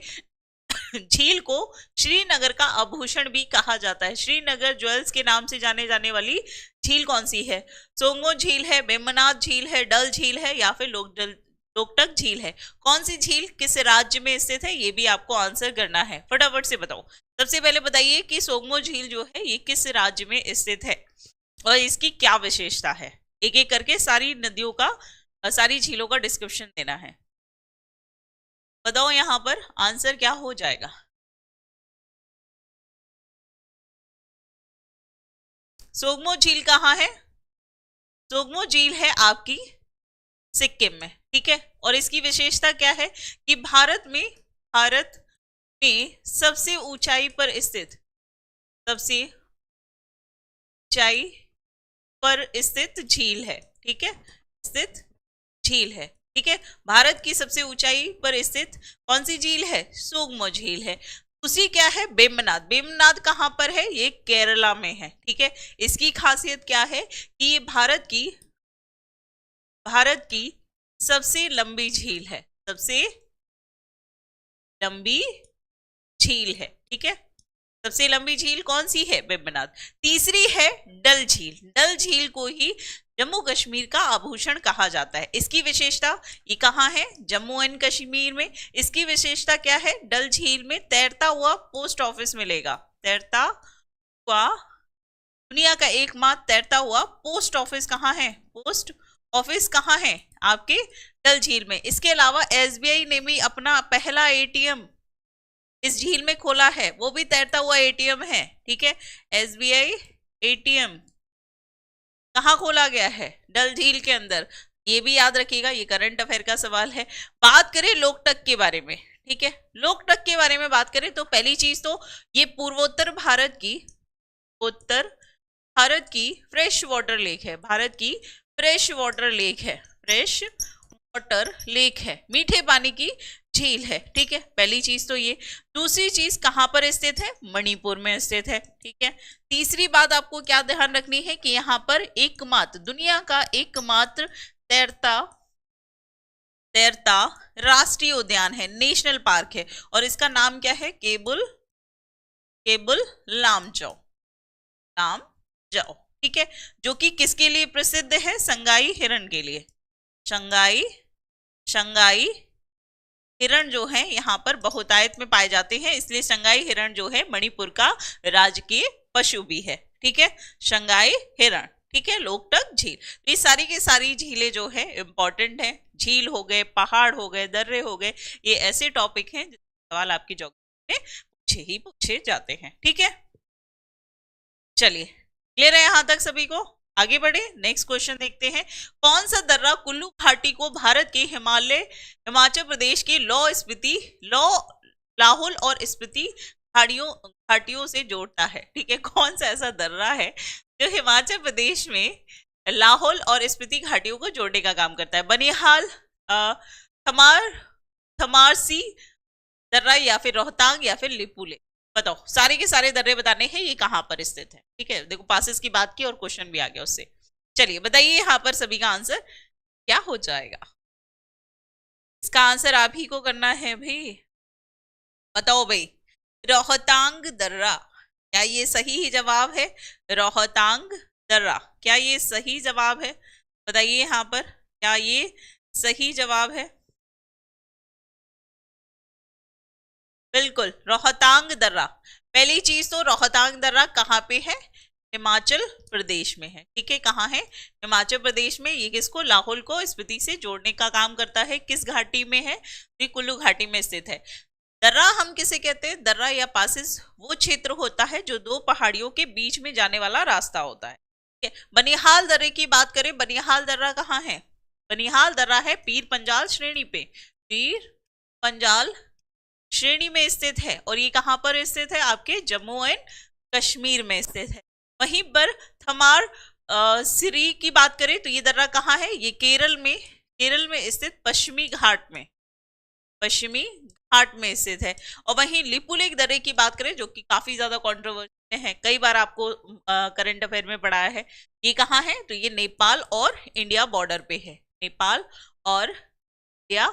झील को श्रीनगर का आभूषण भी कहा जाता है। श्रीनगर ज्वेल्स के नाम से जाने जाने वाली झील कौन सी है? सोंगो झील है, बेमनाथ झील है, डल झील है या फिर लोकटक झील है? कौन सी झील किस राज्य में स्थित है, ये भी आपको आंसर करना है। फटाफट से बताओ। सबसे पहले बताइए कि सोंगमो झील जो है ये किस राज्य में स्थित है और इसकी क्या विशेषता है। एक एक करके सारी नदियों का, सारी झीलों का डिस्क्रिप्शन देना है। बताओ यहां पर आंसर क्या हो जाएगा? सोगमो झील कहाँ है? सोगमो झील है आपकी सिक्किम में, ठीक है। और इसकी विशेषता क्या है कि भारत में सबसे ऊंचाई पर स्थित, सबसे ऊंचाई पर स्थित झील है, ठीक है। स्थित झील है, ठीक है। भारत की सबसे ऊंचाई पर स्थित कौन सी झील है? सोगमो झील है। दूसरी क्या है? बेमनाथ। बेमनाथ कहां पर है? ये केरला में है, ठीक है। इसकी खासियत क्या है कि ये भारत की सबसे लंबी झील है, सबसे लंबी झील है, ठीक है। सबसे लंबी झील कौन सी है? बेमनाथ। तीसरी है डल झील। डल झील को ही जम्मू कश्मीर का आभूषण कहा जाता है। इसकी विशेषता, ये कहाँ है? जम्मू एंड कश्मीर में। इसकी विशेषता क्या है? डल झील में तैरता हुआ पोस्ट ऑफिस मिलेगा। तैरता हुआ, दुनिया का एकमात्र तैरता हुआ पोस्ट ऑफिस कहाँ है? पोस्ट ऑफिस कहाँ है? आपके डल झील में। इसके अलावा एसबीआई ने भी अपना पहला एटीएम इस झील में खोला है, वो भी तैरता हुआ एटीएम है, ठीक है। एसबीआई एटीएम कहाँ खोला गया है? डल झील के अंदर। ये भी याद रखिएगा, ये करंट अफेयर का सवाल है। बात करें लोकटक के बारे में, ठीक है। लोकटक के बारे में बात करें तो पहली चीज तो ये पूर्वोत्तर भारत की फ्रेश वाटर लेक है। भारत की फ्रेश वाटर लेक है, फ्रेश वाटर लेक है, मीठे पानी की झील है, ठीक है। पहली चीज तो ये। दूसरी चीज कहां पर स्थित है? मणिपुर में स्थित है, ठीक है। तीसरी बात आपको क्या ध्यान रखनी है कि यहाँ पर एकमात्र, दुनिया का एकमात्र तैरता राष्ट्रीय उद्यान है, नेशनल पार्क है। और इसका नाम क्या है? केबुल लामजाओ, ठीक है। जो कि किसके लिए प्रसिद्ध है? संगाई हिरण के लिए। संगाई हिरण जो है यहाँ पर बहुतायत में पाए जाते हैं, इसलिए संगाई हिरण जो है मणिपुर का राजकीय पशु भी है, ठीक है। संगाई हिरण, ठीक है। लोकटक झील, ये सारी की सारी झीलें जो है इंपॉर्टेंट है। झील हो गए, पहाड़ हो गए, दर्रे हो गए, ये ऐसे टॉपिक हैं सवाल आपकी ज्योग्राफी में पूछे जाते हैं, ठीक है। चलिए, क्लियर है यहां तक सभी को? आगे बढ़े, नेक्स्ट क्वेश्चन देखते हैं। कौन सा दर्रा कुल्लू घाटी को भारत के हिमाचल प्रदेश के लाहौल और स्पीति घाटियों से जोड़ता है, ठीक है। कौन सा ऐसा दर्रा है जो हिमाचल प्रदेश में लाहौल और स्पीति घाटियों को जोड़ने का काम करता है? बनिहाल, थमारसी दर्रा या फिर रोहतांग या फिर लिपुले? बताओ, सारे के सारे दर्रे बताने हैं, ये कहां पर स्थित है, ठीक है। देखो, पासेस की बात की और क्वेश्चन भी आ गया उससे। चलिए बताइए यहाँ पर सभी का आंसर क्या हो जाएगा? इसका आंसर आप ही को करना है भाई। बताओ भाई, रोहतांग दर्रा, क्या ये सही जवाब है? रोहतांग दर्रा, क्या ये सही जवाब है? बताइए यहाँ पर, क्या ये सही जवाब है? बिल्कुल, रोहतांग दर्रा। पहली चीज तो रोहतांग दर्रा कहाँ पे है? हिमाचल प्रदेश में है। ठीक है, कहाँ है? हिमाचल प्रदेश में। ये किसको? लाहौल को स्पीति से जोड़ने का काम करता है। किस घाटी में है? ये कुल्लू घाटी में स्थित है। दर्रा हम किसे कहते हैं? दर्रा या पासिस वो क्षेत्र होता है जो दो पहाड़ियों के बीच में जाने वाला रास्ता होता है। ठीक है, बनिहाल दर्रे की बात करें, बनिहाल दर्रा कहाँ है? बनिहाल दर्रा है पीर पंजाल श्रेणी पे, पीर पंजाल श्रेणी में स्थित है। और ये कहां पर स्थित है? आपके जम्मू एंड कश्मीर में स्थित है। वहीं पर थमार सिरी की बात करें तो ये दर्रा कहाँ है? ये केरल में स्थित पश्चिमी घाट में, पश्चिमी घाट में स्थित है। और वहीं लिपुलेख दर्रे की बात करें जो कि काफी ज्यादा कंट्रोवर्सी है, कई बार आपको करंट अफेयर में पढ़ाया है। ये कहाँ है? तो ये नेपाल और इंडिया बॉर्डर पे है। नेपाल और इंडिया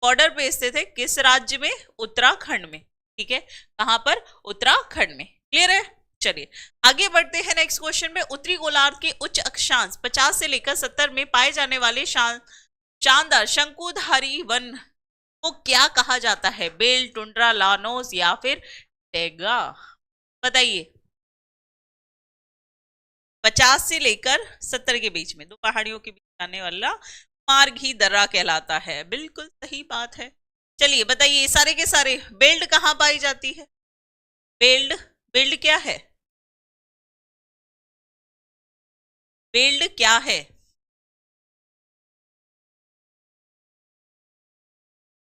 बॉर्डर पे स्थित है। किस राज्य में? उत्तराखंड में। ठीक है, कहां पर? उत्तराखंड में। क्लियर है? चलिए आगे बढ़ते हैं नेक्स्ट क्वेश्चन में। उत्तरी गोलार्ध के उच्च अक्षांश 50 से लेकर 70 में पाए जाने वाले शानदार शंकुधारी वन को क्या कहा जाता है? बेल, टुंड्रा, लानोस या फिर टैगा? बताइए। 50 से लेकर 70 के बीच में, दो पहाड़ियों के बीच आने वाला मार्ग ही दर्रा कहलाता है। बिल्कुल सही बात है। चलिए बताइए, सारे के सारे बेल्ट कहाँ पाई जाती है? बेल्ट, बेल्ट क्या है? बेल्ट क्या है?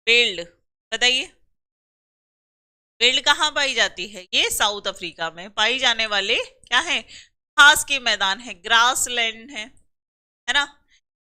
बेल्ट बताइए। बेल्ट कहाँ पाई जाती है? ये साउथ अफ्रीका में पाई जाने वाले क्या है? घास के मैदान है, ग्रास लैंड है ना?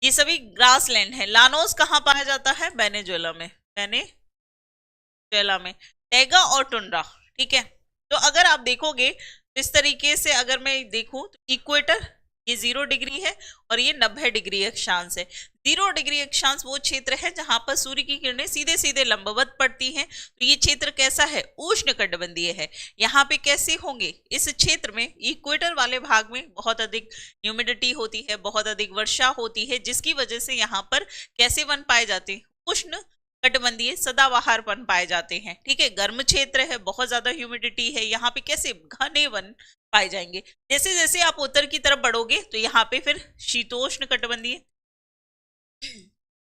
ये सभी ग्रास लैंड है। लानोस कहाँ पाया जाता है? वेनेजुएला में, वेनेजुएला में। टैगा और टुंड्रा। ठीक है, तो अगर आप देखोगे इस तरीके से, अगर मैं देखूं तो इक्वेटर ये 0 डिग्री है और ये 90 डिग्री अक्षांश है। 0 डिग्री अक्षांश वो क्षेत्र है जहां पर सूर्य की किरणें सीधे सीधे लंबवत पड़ती हैं। तो ये क्षेत्र कैसा है? उष्णकटिबंधीय है। यहाँ पे कैसे होंगे? इस क्षेत्र में इक्वेटर वाले भाग में बहुत अधिक ह्यूमिडिटी होती है, बहुत अधिक वर्षा होती है, जिसकी वजह से यहाँ पर कैसे वन पाए जाते हैं? उष्ण कटिबंधीय सदाबहार वन पाए जाते हैं। ठीक है, गर्म क्षेत्र है, बहुत ज्यादा ह्यूमिडिटी है, यहाँ पे कैसे? घने वन पाए जाएंगे। जैसे जैसे आप उत्तर की तरफ बढ़ोगे तो यहाँ पे फिर शीतोष्ण कटिबंधीय,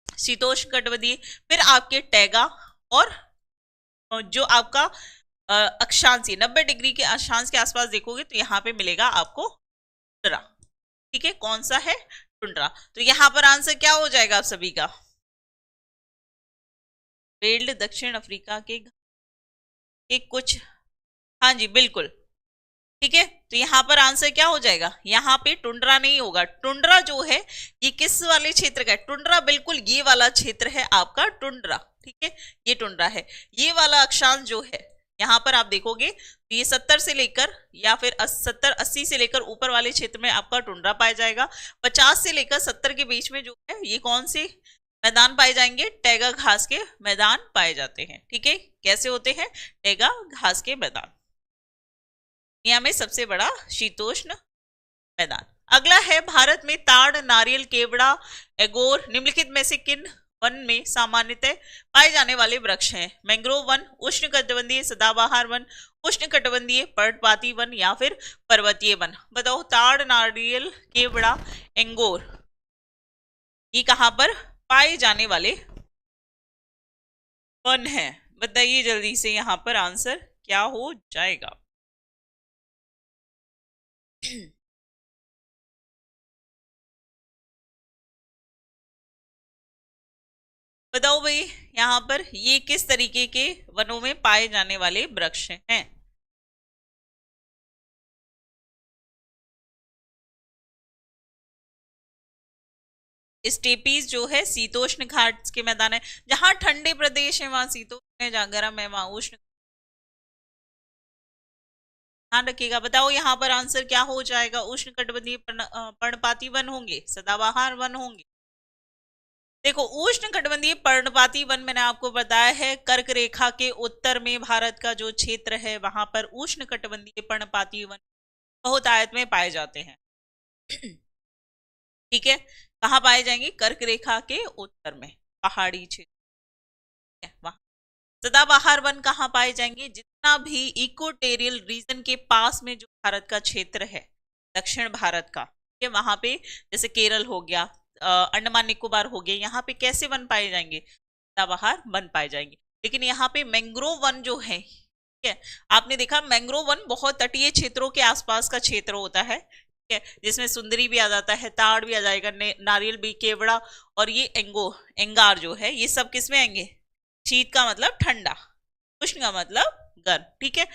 शीतोष्ण कटिबंधीय, फिर आपके टैगा, और जो आपका अक्षांश 90 डिग्री के अक्षांश के आसपास देखोगे तो यहाँ पे मिलेगा आपको टुंड्रा। ठीक है, कौन सा है? टुंड्रा। तो यहाँ पर आंसर क्या हो जाएगा आप सभी का? बेल्ट दक्षिण अफ्रीका के कुछ, हाँ जी बिल्कुल। ठीक है, तो यहाँ पर आंसर क्या हो जाएगा? यहाँ पे टुंड्रा नहीं होगा। टुंड्रा जो है ये किस वाले क्षेत्र का है? टुंड्रा बिल्कुल ये वाला क्षेत्र है आपका टुंड्रा। ठीक है, ये टुंड्रा है। ये वाला अक्षांश जो है यहाँ पर आप देखोगे तो ये 70 से लेकर या फिर 70-80 से लेकर ऊपर वाले क्षेत्र में आपका टुंड्रा पाया जाएगा। 50 से लेकर 70 के बीच में जो है ये कौन से मैदान पाए जाएंगे? टैगा घास के मैदान पाए जाते हैं। ठीक है, कैसे होते हैं? टैगा घास के मैदान, दुनिया में सबसे बड़ा शीतोष्ण मैदान। अगला है, भारत में ताड़, नारियल, केवड़ा, एगोर निम्नलिखित में से किन वन में सामान्यतः पाए जाने वाले वृक्ष हैं? मैंग्रोव वन, उष्णकटिबंधीय सदाबहार वन, उष्णकटिबंधीय पर्णपाती वन या फिर पर्वतीय वन? बताओ, ताड़, नारियल, केवड़ा, एंगोर ये कहां पर पाए जाने वाले वन है? बताइए जल्दी से, यहां पर आंसर क्या हो जाएगा? बताओ भाई, यहाँ पर ये किस तरीके के वनों में पाए जाने वाले वृक्ष हैं? स्टेपीज जो है शीतोष्ण घाट के मैदान है। जहां ठंडे प्रदेश है वहां शीतोष्ण है, जहां गर्म है वहां उष्ण। ध्यान रखिएगा। बताओ यहाँ पर आंसर क्या हो जाएगा? उष्ण कटिबंधीय पर्णपाती वन होंगे, सदाबहार वन होंगे? देखो, उष्ण कटिबंधीय पर्णपाती वन मैंने आपको बताया है कर्क रेखा के उत्तर में भारत का जो क्षेत्र है वहां पर उष्ण कटिबंधीय पर्णपाती वन बहुतायत में पाए जाते हैं। ठीक है, कहाँ पाए जाएंगे? कर्क रेखा के उत्तर में, पहाड़ी क्षेत्र वहां। सदाबहार वन कहाँ पाए जाएंगे? जितना भी इक्वेटोरियल रीजन के पास में जो भारत का क्षेत्र है दक्षिण भारत का, ठीक है, वहां पे जैसे केरल हो गया, अंडमान निकोबार हो गया, यहाँ पे कैसे वन पाए जाएंगे, सदाबहार वन पाए जाएंगे। लेकिन यहाँ पे मैंग्रोव वन जो है, ठीक है, आपने देखा मैंग्रोव वन बहुत तटीय क्षेत्रों के आसपास का क्षेत्र होता है, ठीक है, जिसमें सुंदरी भी आ जाता है, ताड़ भी आ जाएगा, नारियल भी, केवड़ा, और ये एंगार जो है, ये सब किसमें आएंगे, शीत का मतलब ठंडा, उष्ण का मतलब गर्म, ठीक है।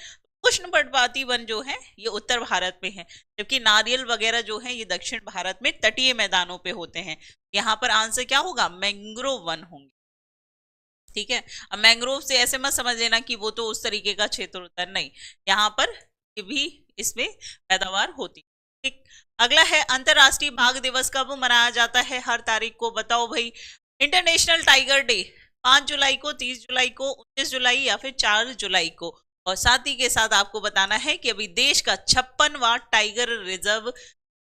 उष्ण पर्णपाती वन जो है ये उत्तर भारत में है, जबकि नारियल वगैरह जो है ये दक्षिण भारत में तटीय मैदानों पे होते हैं। यहाँ पर आंसर क्या होगा, मैंग्रोव वन होंगे, ठीक है। अब मैंग्रोव से ऐसे मत समझ लेना कि वो तो उस तरीके का क्षेत्र होता है, नहीं, यहाँ पर भी इसमें पैदावार होती है, ठीक। अगला है अंतरराष्ट्रीय बाघ दिवस कब मनाया जाता है, हर तारीख को, बताओ भाई। इंटरनेशनल टाइगर डे 5 जुलाई को, 30 जुलाई को, 29 जुलाई या फिर 4 जुलाई को। और साथ ही के साथ आपको बताना है कि अभी देश का 56वां टाइगर रिजर्व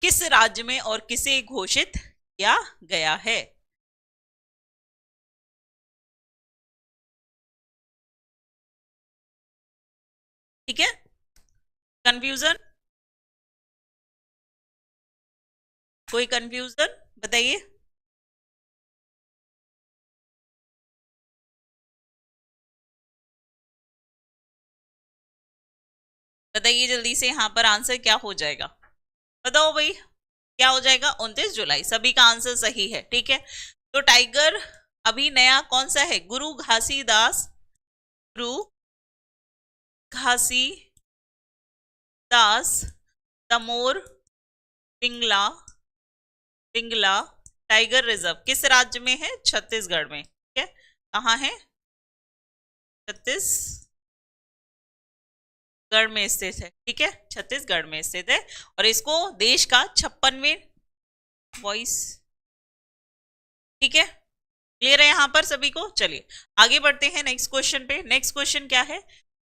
किस राज्य में और किसे घोषित किया गया है। ठीक है, कंफ्यूजन, कोई कंफ्यूजन बताइए। बताइए जल्दी से, यहाँ पर आंसर क्या हो जाएगा, बताओ भाई, क्या हो जाएगा, 29 जुलाई, सभी का आंसर सही है, ठीक है। तो टाइगर अभी नया कौन सा है, गुरु घासीदास, गुरु घासीदास तमोर पिंगला, पिंगला टाइगर रिजर्व किस राज्य में है, छत्तीसगढ़ में, ठीक है, कहाँ है, छत्तीसगढ़ में स्थित है, ठीक है, छत्तीसगढ़ में स्थित है। और इसको देश का 56वें वॉइस, ठीक है, क्लियर है यहाँ पर सभी को। चलिए आगे बढ़ते हैं नेक्स्ट क्वेश्चन पे। नेक्स्ट क्वेश्चन क्या है,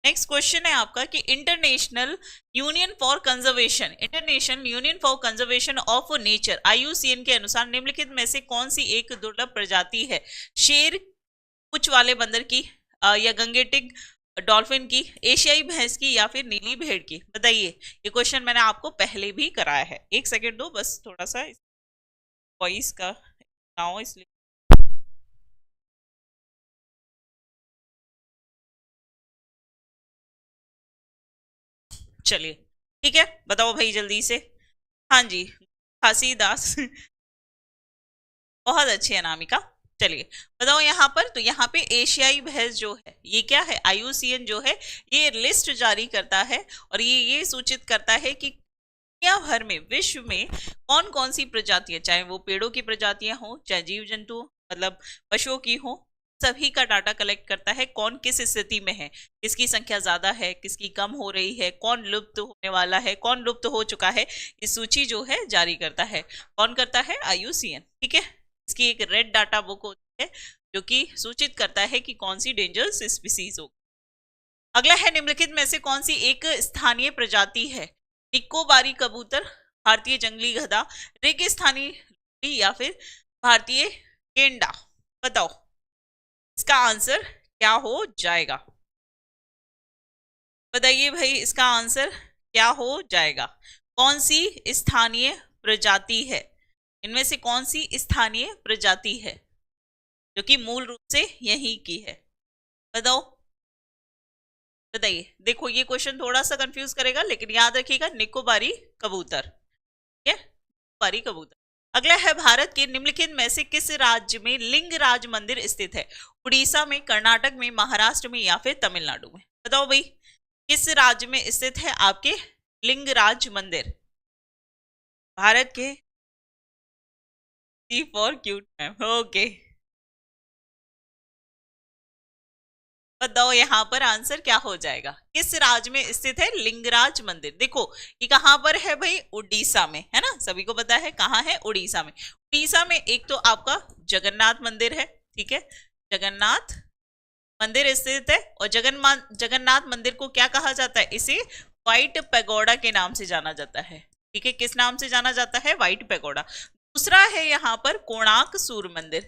नेक्स्ट क्वेश्चन है आपका कि international union for conservation, international union for conservation of nature IUCN के अनुसार निम्नलिखित में से कौन सी एक दुर्लभ प्रजाति है, शेर, पूंछ वाले बंदर की, या गंगेटिक डॉल्फिन की, एशियाई भैंस की, या फिर नीली भेड़ की, बताइए। ये क्वेश्चन मैंने आपको पहले भी कराया है, एक सेकेंड दो बस, थोड़ा सा वॉइस का ना हो इसलिए। चलिए ठीक है, बताओ भाई जल्दी से। हाँ जी, खासीदास बहुत अच्छी अनामिका। चलिए बताओ यहाँ पर, तो यहाँ पे एशियाई भैंस जो है ये क्या है, IUCN जो है ये लिस्ट जारी करता है और ये सूचित करता है कि दुनिया भर में, विश्व में कौन कौन सी प्रजातियां, चाहे वो पेड़ों की प्रजातियां हो, चाहे जीव जंतु मतलब पशुओं की हो, सभी का डाटा कलेक्ट करता है, कौन किस स्थिति में है, किसकी संख्या ज्यादा है, किसकी कम हो रही है, कौन लुप्त होने वाला है, कौन लुप्त हो चुका है, इस सूची जो है जारी करता है, कौन करता है, IUCN, ठीक है। इसकी एक रेड डाटा बुक होती है जो कि सूचित करता है कि कौन सी डेंजरस स्पीसीज हो। अगला है निम्नलिखित में से कौन सी एक स्थानीय प्रजाति है, निकोबारी कबूतर, भारतीय जंगली गधा, रेगिस्तानी लोरी, या फिर भारतीय गेंडा, बताओ इसका आंसर क्या हो जाएगा, बताइए भाई इसका आंसर क्या हो जाएगा। कौन सी स्थानीय प्रजाति है, इनमें से कौन सी स्थानीय प्रजाति है जो कि मूल रूप से यही की है, बताओ, बताइए। देखो ये क्वेश्चन थोड़ा सा कंफ्यूज करेगा, लेकिन याद रखिएगा निकोबारी कबूतर, ठीक है, निकोबारी कबूतर। अगला है भारत के निम्नलिखित में से किस राज्य में लिंगराज मंदिर स्थित है, उड़ीसा में, कर्नाटक में, महाराष्ट्र में, या फिर तमिलनाडु में, बताओ भाई किस राज्य में स्थित है आपके लिंगराज मंदिर, भारत के, C for cute ma'am, okay, बताओ यहाँ पर आंसर क्या हो जाएगा, किस राज्य में स्थित है लिंगराज मंदिर। देखो ये कहाँ पर है भाई, उड़ीसा में, है ना, सभी को पता है कहाँ है, उड़ीसा में। उड़ीसा में एक तो आपका जगन्नाथ मंदिर है, ठीक है, जगन्नाथ मंदिर स्थित है, और जगन्नाथ मंदिर को क्या कहा जाता है, इसे व्हाइट पैगोडा के नाम से जाना जाता है, ठीक है, किस नाम से जाना जाता है, व्हाइट पैगोडा। दूसरा है यहाँ पर कोणार्क सूर्य मंदिर,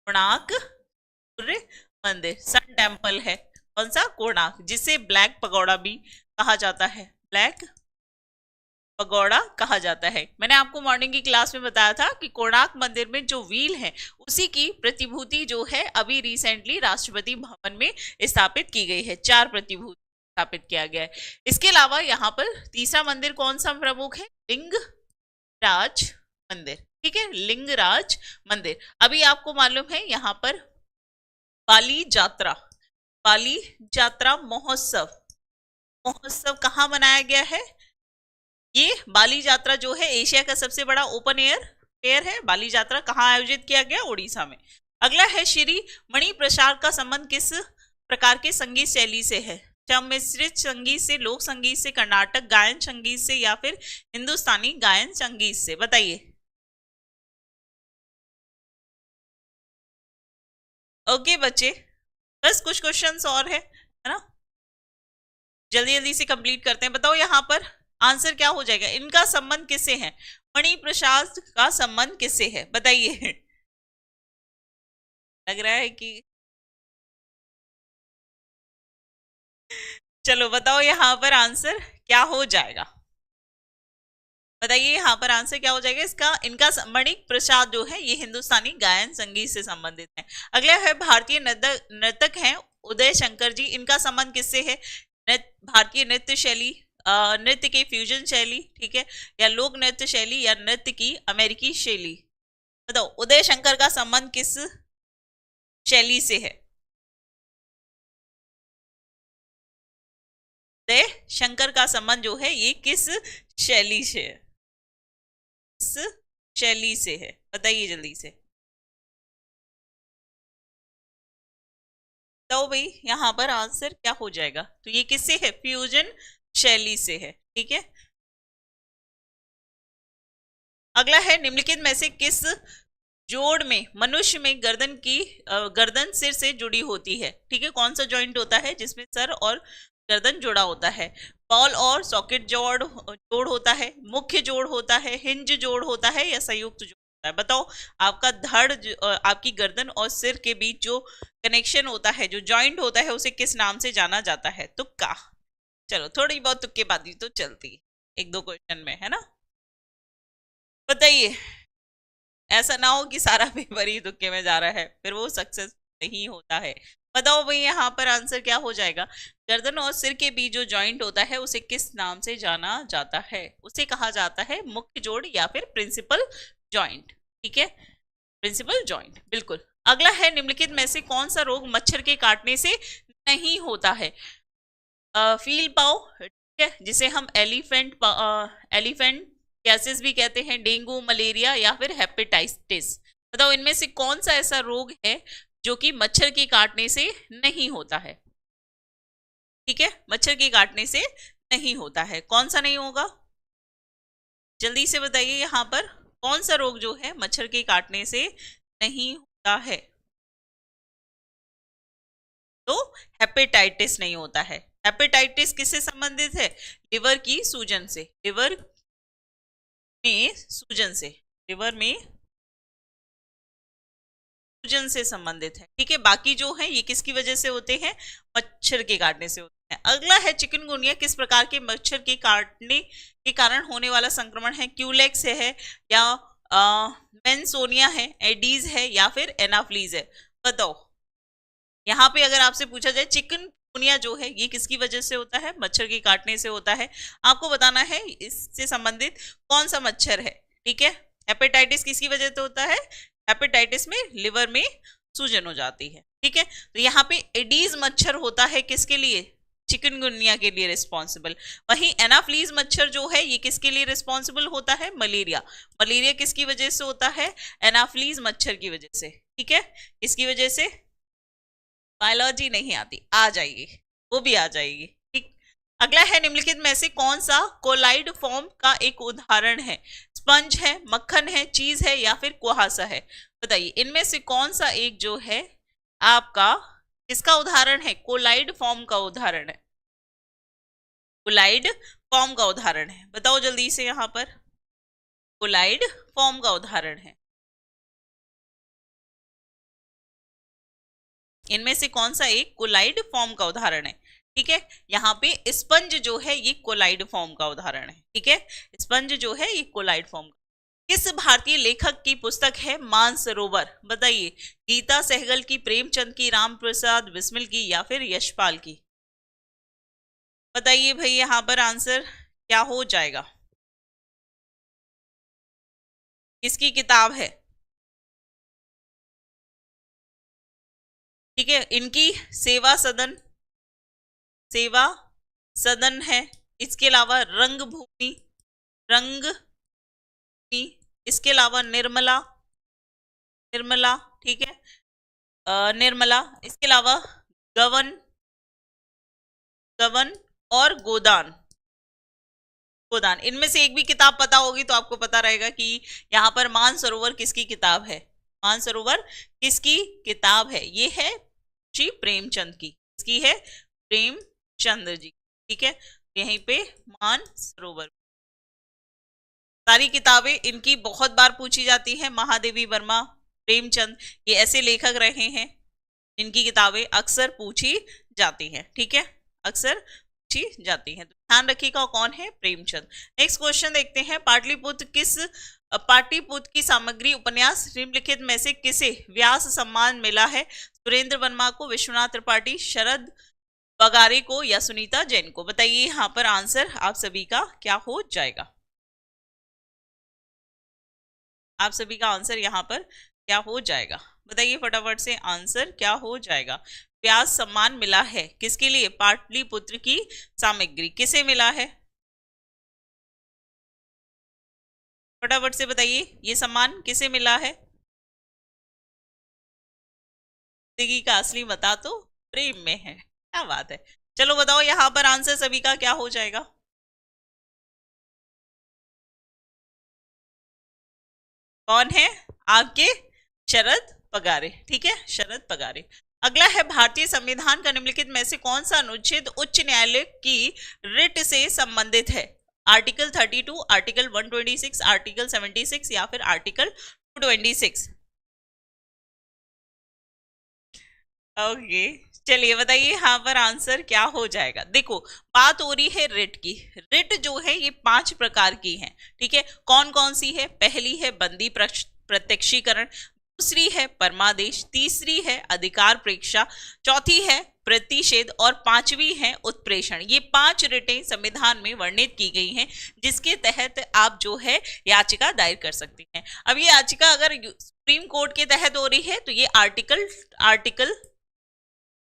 कोणार्क सूर्य मंदिर, सन टेम्पल है, कौन सा, कोणार्क, जिसे ब्लैक पगोड़ा भी कहा जाता है, ब्लैक पगोड़ा कहा जाता है। मैंने आपको मॉर्निंग की क्लास में बताया था कि कोणार्क मंदिर में जो व्हील है उसी की प्रतिभूति जो है अभी रिसेंटली राष्ट्रपति भवन में स्थापित की गई है। 4 प्रतिभूति स्थापित किया गया है। इसके अलावा यहाँ पर तीसरा मंदिर कौन सा प्रमुख है? लिंगराज मंदिर। ठीक है, लिंगराज मंदिर। अभी आपको मालूम है यहाँ पर बाली जात्रा महोत्सव कहाँ मनाया गया है? ये बाली यात्रा जो है एशिया का सबसे बड़ा ओपन एयर फेयर है। बाली यात्रा कहाँ आयोजित किया गया? उड़ीसा में। अगला है श्री मणि प्रसाद का संबंध किस प्रकार के संगीत शैली से है? मिश्रित संगीत से, लोक संगीत से, कर्नाटक गायन संगीत से या फिर हिंदुस्तानी गायन संगीत से? बताइए। ओके बच्चे, बस कुछ क्वेश्चंस और है ना, जल्दी जल्दी से कंप्लीट करते हैं। बताओ यहाँ पर आंसर क्या हो जाएगा? इनका संबंध किससे है? मणि प्रसाद का संबंध किससे है? बताइए। लग रहा है कि चलो बताओ यहाँ पर आंसर क्या हो जाएगा? बताइए यहाँ पर आंसर क्या हो जाएगा इसका? इनका मणिक प्रसाद जो है ये हिंदुस्तानी गायन संगीत से संबंधित है। अगला है भारतीय नर्तक हैं उदय शंकर जी, इनका संबंध किससे है? भारतीय नृत्य शैली, नृत्य की फ्यूजन शैली, ठीक है, या लोक नृत्य शैली, या नृत्य की अमेरिकी शैली? बताओ उदय शंकर का संबंध किस शैली से है? उदय शंकर का संबंध जो है ये किस शैली से है? किस शैली से है? बताइए जल्दी से। तो भाई यहाँ पर आंसर क्या हो जाएगा? तो ये किससे है? फ्यूजन शैली से है। ठीक है, अगला है निम्नलिखित में से किस जोड़ में मनुष्य में गर्दन सिर से जुड़ी होती है? ठीक है, कौन सा जॉइंट होता है जिसमें सर और गर्दन जुड़ा होता है? बॉल और सॉकेट जोड़ होता है, मुख्य जोड़ होता है, हिंज जोड़ होता है, या संयुक्त जोड़ होता है? बताओ। आपका आपकी गर्दन और सिर के बीच जो कनेक्शन होता है, जो जॉइंट होता है, उसे किस नाम से जाना जाता है? तुक्का। चलो थोड़ी बहुत तुक्केबाजी तो चलती है 1-2 क्वेश्चन में, है ना। बताइए, ऐसा ना हो कि सारा पेपर ही तुक्के में जा रहा है, फिर वो सक्सेस नहीं होता है। बताओ भाई यहाँ पर आंसर क्या हो जाएगा? गर्दन और सिर के बीच जो जॉइंट होता है उसे किस नाम से जाना जाता है? उसे कहा जाता है मुख्य जोड़ या फिर प्रिंसिपल जॉइंट। ठीक है, प्रिंसिपल जॉइंट, बिल्कुल। अगला है निम्नलिखित में से कौन सा रोग मच्छर के काटने से नहीं होता है? फील पाव, ठीक है, जिसे हम एलिफेंट गैसेस भी कहते हैं, डेंगू, मलेरिया, या फिर हेपेटाइटिस? बताओ इनमें से कौन सा ऐसा रोग है जो कि मच्छर के काटने से नहीं होता है? ठीक है, मच्छर के काटने से नहीं होता है। कौन सा नहीं होगा? जल्दी से बताइए यहाँ पर कौन सा रोग जो है मच्छर के काटने से नहीं होता है? तो हेपेटाइटिस नहीं होता है। हेपेटाइटिस किससे संबंधित है? लिवर की सूजन से, लिवर में सूजन से, लिवर में सूजन से संबंधित है। ठीक है, बाकी जो है ये किसकी वजह से होते हैं? मच्छर के काटने से होते हैं। अगला है चिकनगुनिया किस प्रकार के मच्छर के काटने के कारण होने वाला संक्रमण है? क्यूलेक्स है, या मेंसोनिया है, एडीज है, या फिर एनाफ्लीज है? बताओ। यहाँ पे अगर आपसे पूछा जाए चिकनगुनिया जो है ये किसकी वजह से होता है? मच्छर के काटने से होता है। आपको बताना है इससे संबंधित कौन सा मच्छर है। ठीक है, हेपेटाइटिस किसकी वजह से होता है? हेपेटाइटिस में लिवर में सूजन हो जाती है। ठीक है, तो यहाँ पे एडीज मच्छर होता है किसके लिए? चिकनगुनिया के लिए रिस्पॉन्सिबल। वहीं एनाफ्लीज मच्छर जो है ये किसके लिए रिस्पॉन्सिबल होता है? मलेरिया। मलेरिया किसकी वजह से होता है? एनाफ्लीज मच्छर की वजह से। ठीक है, इसकी वजह से बायोलॉजी नहीं आती, आ जाएगी, वो भी आ जाएगी। ठीक, अगला है निम्नलिखित में से कौन सा कोलाइड फॉर्म का एक उदाहरण है? स्पंज है, मक्खन है, चीज है, या फिर कुहासा है? बताइए इनमें से कौन सा एक जो है आपका किसका उदाहरण है? कोलाइड फॉर्म का उदाहरण है, कोलाइड फॉर्म का उदाहरण है। बताओ जल्दी से यहाँ पर, कोलाइड फॉर्म का उदाहरण है। इनमें से कौन सा एक कोलाइड फॉर्म का उदाहरण है? ठीक है, यहाँ पे स्पंज जो है ये कोलाइड फॉर्म का उदाहरण है। ठीक है, स्पंज जो है ये कोलाइड फॉर्म का। किस भारतीय लेखक की पुस्तक है मानसरोवर? बताइए, गीता सहगल की, प्रेमचंद की, राम प्रसाद बिस्मिल की, या फिर यशपाल की? बताइए भाई यहाँ पर आंसर क्या हो जाएगा, किसकी किताब है? ठीक है, इनकी सेवा सदन, सेवा सदन है। इसके अलावा रंगभूमि, रंग, इसके अलावा निर्मला, निर्मला, ठीक है, निर्मला, इसके अलावा गवन, गवन और गोदान, गोदान। इनमें से एक भी किताब पता होगी तो आपको पता रहेगा कि यहाँ पर मानसरोवर किसकी किताब है। मानसरोवर किसकी किताब है? ये है श्री प्रेमचंद की। किसकी है? प्रेमचंद जी। ठीक है, यहीं पे मानसरोवर। सारी किताबें इनकी बहुत बार पूछी जाती है। महादेवी वर्मा, प्रेमचंद, ये ऐसे लेखक रहे हैं जिनकी किताबें अक्सर पूछी जाती हैं। ठीक है, अक्सर पूछी जाती हैं, तो ध्यान रखिएगा कौन है? प्रेमचंद। नेक्स्ट क्वेश्चन देखते हैं, पाटलिपुत्र की सामग्री उपन्यास निम्नलिखित में से किसे व्यास सम्मान मिला है? सुरेंद्र वर्मा को, विश्वनाथ त्रिपाठी, शरद पगारे को, या सुनीता जैन को? बताइए यहाँ पर आंसर आप सभी का क्या हो जाएगा? आप सभी का आंसर यहाँ पर क्या हो जाएगा? बताइए फटाफट से, आंसर क्या हो जाएगा? व्यास सम्मान मिला है किसके लिए? पाटलिपुत्र की सामग्री किसे मिला है? फटाफट से बताइए, ये सम्मान किसे मिला है? जिंदगी का असली मता तो प्रेम में है। क्या बात है। चलो बताओ यहाँ पर आंसर सभी का क्या हो जाएगा? कौन है आपके? शरद पगारे। ठीक है, शरद पगारे। अगला है, भारतीय संविधान का निम्नलिखित में से कौन सा अनुच्छेद उच्च न्यायालय की रिट से संबंधित है? आर्टिकल 32, आर्टिकल 126, आर्टिकल 76, या फिर आर्टिकल 226? ओके, चलिए बताइए यहाँ पर आंसर क्या हो जाएगा। देखो, बात हो रही है रिट की। रिट जो है ये 5 प्रकार की है। ठीक है, कौन कौन सी है? पहली है बंदी प्रत्यक्षीकरण, दूसरी है परमादेश, तीसरी है अधिकार प्रेक्षा, चौथी है प्रतिषेध, और पांचवी है उत्प्रेषण। ये 5 रिटें संविधान में वर्णित की गई हैं, जिसके तहत आप जो है याचिका दायर कर सकते हैं। अब ये याचिका अगर सुप्रीम कोर्ट के तहत हो रही है तो ये आर्टिकल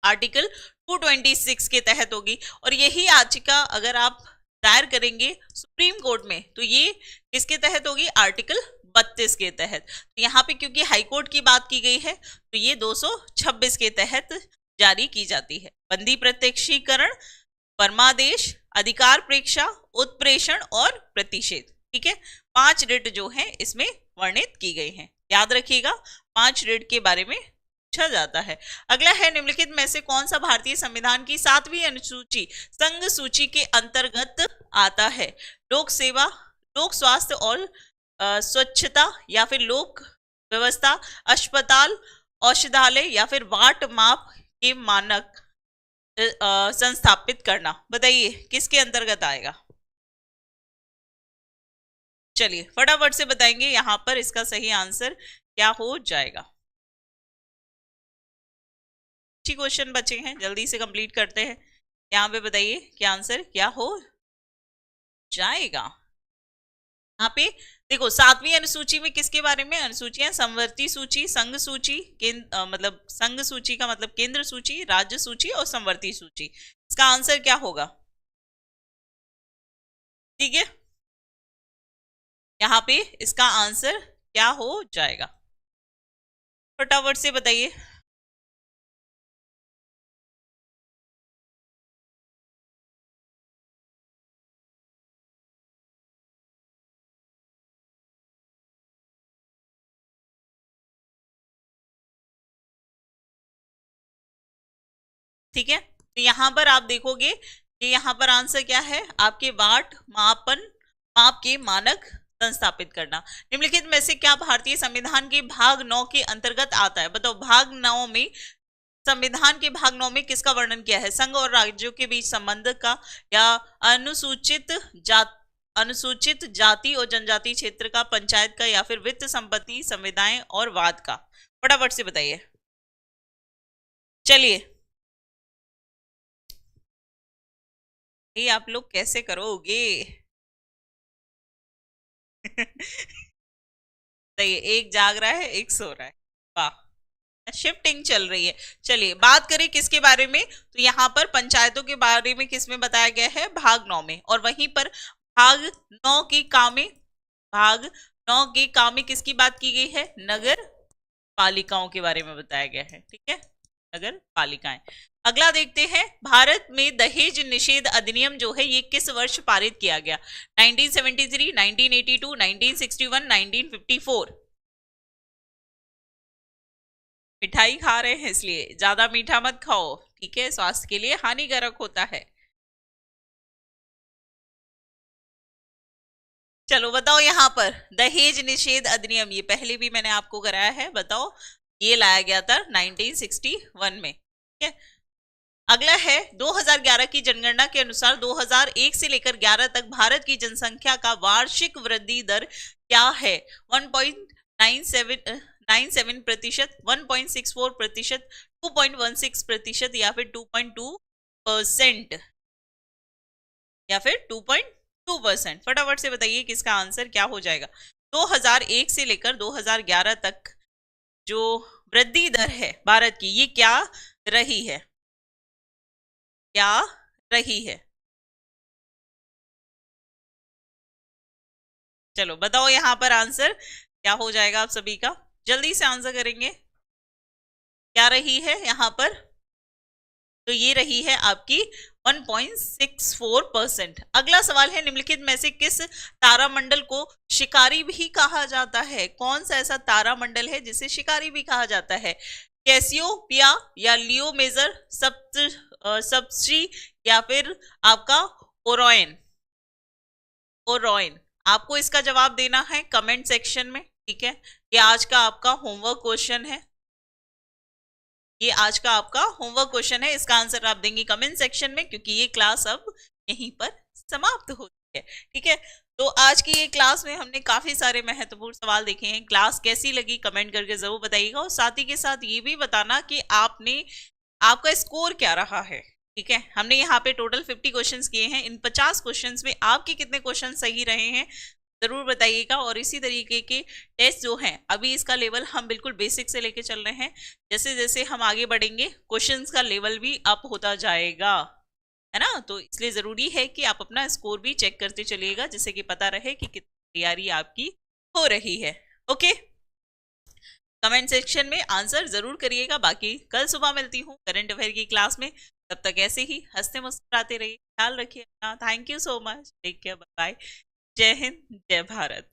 226 के तहत होगी, और यही याचिका अगर आप दायर करेंगे सुप्रीम कोर्ट में तो ये किसके तहत होगी? आर्टिकल 32 के तहत। तो यहाँ पे क्योंकि हाई कोर्ट की बात की गई है तो ये 226 के तहत जारी की जाती है। बंदी प्रत्यक्षीकरण, परमादेश, अधिकार प्रेक्षा, उत्प्रेषण और प्रतिषेध। ठीक है, 5 रिट जो है इसमें वर्णित की गई हैं। याद रखिएगा, 5 रिट के बारे में पूछा जाता है। अगला है, निम्नलिखित में से कौन सा भारतीय संविधान की 7वीं अनुसूची संघ सूची के अंतर्गत आता है? लोक सेवा, लोक स्वास्थ्य और स्वच्छता, या फिर लोक व्यवस्था, अस्पताल, औषधालय, या फिर वाट माप के मानक संस्थापित करना? बताइए किसके अंतर्गत आएगा? चलिए फटाफट से बताएंगे यहाँ पर इसका सही आंसर क्या हो जाएगा। अच्छी क्वेश्चन बचे हैं, जल्दी से कंप्लीट करते हैं। यहाँ पे बताइए क्या आंसर क्या हो जाएगा। यहाँ पे देखो, 7वीं अनुसूची में किसके बारे में अनुसूचियां? संवर्ती सूची, संघ सूची, मतलब संघ सूची का मतलब केंद्र सूची, राज्य सूची और संवर्ती सूची। इसका आंसर क्या होगा? ठीक है, यहाँ पे इसका आंसर क्या हो जाएगा? फटाफट से बताइए। ठीक है, तो यहाँ पर आप देखोगे कि यहाँ पर आंसर क्या है आपके? वाट माप के मानक संस्थापित करना। निम्नलिखित में से क्या भारतीय संविधान के भाग 9 के अंतर्गत आता है? बताओ, भाग 9 में संविधान के भाग 9 में किसका वर्णन किया है? संघ और राज्यों के बीच संबंध का, या अनुसूचित जाति और जनजाति क्षेत्र का, पंचायत का, या फिर वित्त संपत्ति संविदाएं और वाद का? फटाफट से बताइए। चलिए, ये आप लोग कैसे करोगे? सही है, एक जाग रहा है एक सो रहा है। वाह, शिफ्टिंग चल रही है। चलिए बात करें किसके बारे में, तो यहाँ पर पंचायतों के बारे में किसमें बताया गया है? भाग 9 में। और वहीं पर भाग 9 की कामें, भाग 9 के कामें किसकी बात की गई है? नगर पालिकाओं के बारे में बताया गया है। ठीक है, नगर पालिकाएं। अगला देखते हैं, भारत में दहेज निषेध अधिनियम जो है ये किस वर्ष पारित किया गया? 1973, 1982, 1961, 1954। मिठाई खा रहे हैं इसलिए ज्यादा मीठा मत खाओ, ठीक है, स्वास्थ्य के लिए हानिकारक होता है। चलो बताओ, यहाँ पर दहेज निषेध अधिनियम, ये पहले भी मैंने आपको कराया है, बताओ। ये लाया गया था 1961 में। ठीक है, अगला है 2011 की जनगणना के अनुसार 2001 से लेकर 11 तक भारत की जनसंख्या का वार्षिक वृद्धि दर क्या है? 1.97%, 1.64%, 2.16%, या फिर 2.2%, या फिर 2.2%? फटाफट से बताइए किसका आंसर क्या हो जाएगा। 2001 से लेकर 2011 तक जो वृद्धि दर है भारत की, ये क्या रही है? क्या रही है? चलो बताओ यहाँ पर आंसर क्या हो जाएगा आप सभी का, जल्दी से आंसर करेंगे। क्या रही है यहाँ पर? तो ये रही है आपकी 1.64%। अगला सवाल है, निम्नलिखित में से किस तारामंडल को शिकारी भी कहा जाता है? कौन सा ऐसा तारामंडल है जिसे शिकारी भी कहा जाता है? कैसियोपिया, या लियो मेजर, सप्तर्षि, या फिर आपका ओरोइन? ओरोइन। आपको इसका जवाब देना है कमेंट सेक्शन में। ठीक है, ये आज का आपका होमवर्क क्वेश्चन है, ये आज का आपका होमवर्क क्वेश्चन है। इसका आंसर आप देंगे कमेंट सेक्शन में, क्योंकि ये क्लास अब यहीं पर समाप्त होती है। ठीक है, तो आज की ये क्लास में हमने काफी सारे महत्वपूर्ण सवाल देखे हैं। क्लास कैसी लगी कमेंट करके जरूर बताइएगा, और साथ ही के साथ ये भी बताना कि आपका स्कोर क्या रहा है। ठीक है, हमने यहाँ पे टोटल 50 क्वेश्चंस किए हैं, इन 50 क्वेश्चंस में आपके कितने क्वेश्चन सही रहे हैं जरूर बताइएगा। और इसी तरीके के टेस्ट जो हैं, अभी इसका लेवल हम बिल्कुल बेसिक से लेके चल रहे हैं, जैसे जैसे हम आगे बढ़ेंगे क्वेश्चंस का लेवल भी अप होता जाएगा, है ना। तो इसलिए जरूरी है कि आप अपना स्कोर भी चेक करते चलिएगा, जिससे कि पता रहे कि कितनी तैयारी आपकी हो रही है। ओके, कमेंट सेक्शन में आंसर जरूर करिएगा। बाकी कल सुबह मिलती हूँ करंट अफेयर की क्लास में, तब तक ऐसे ही हंसते मुस्कुराते रहिए, ख्याल रखिए अपना। Thank you so much, take care, bye bye, जय हिंद, जय भारत।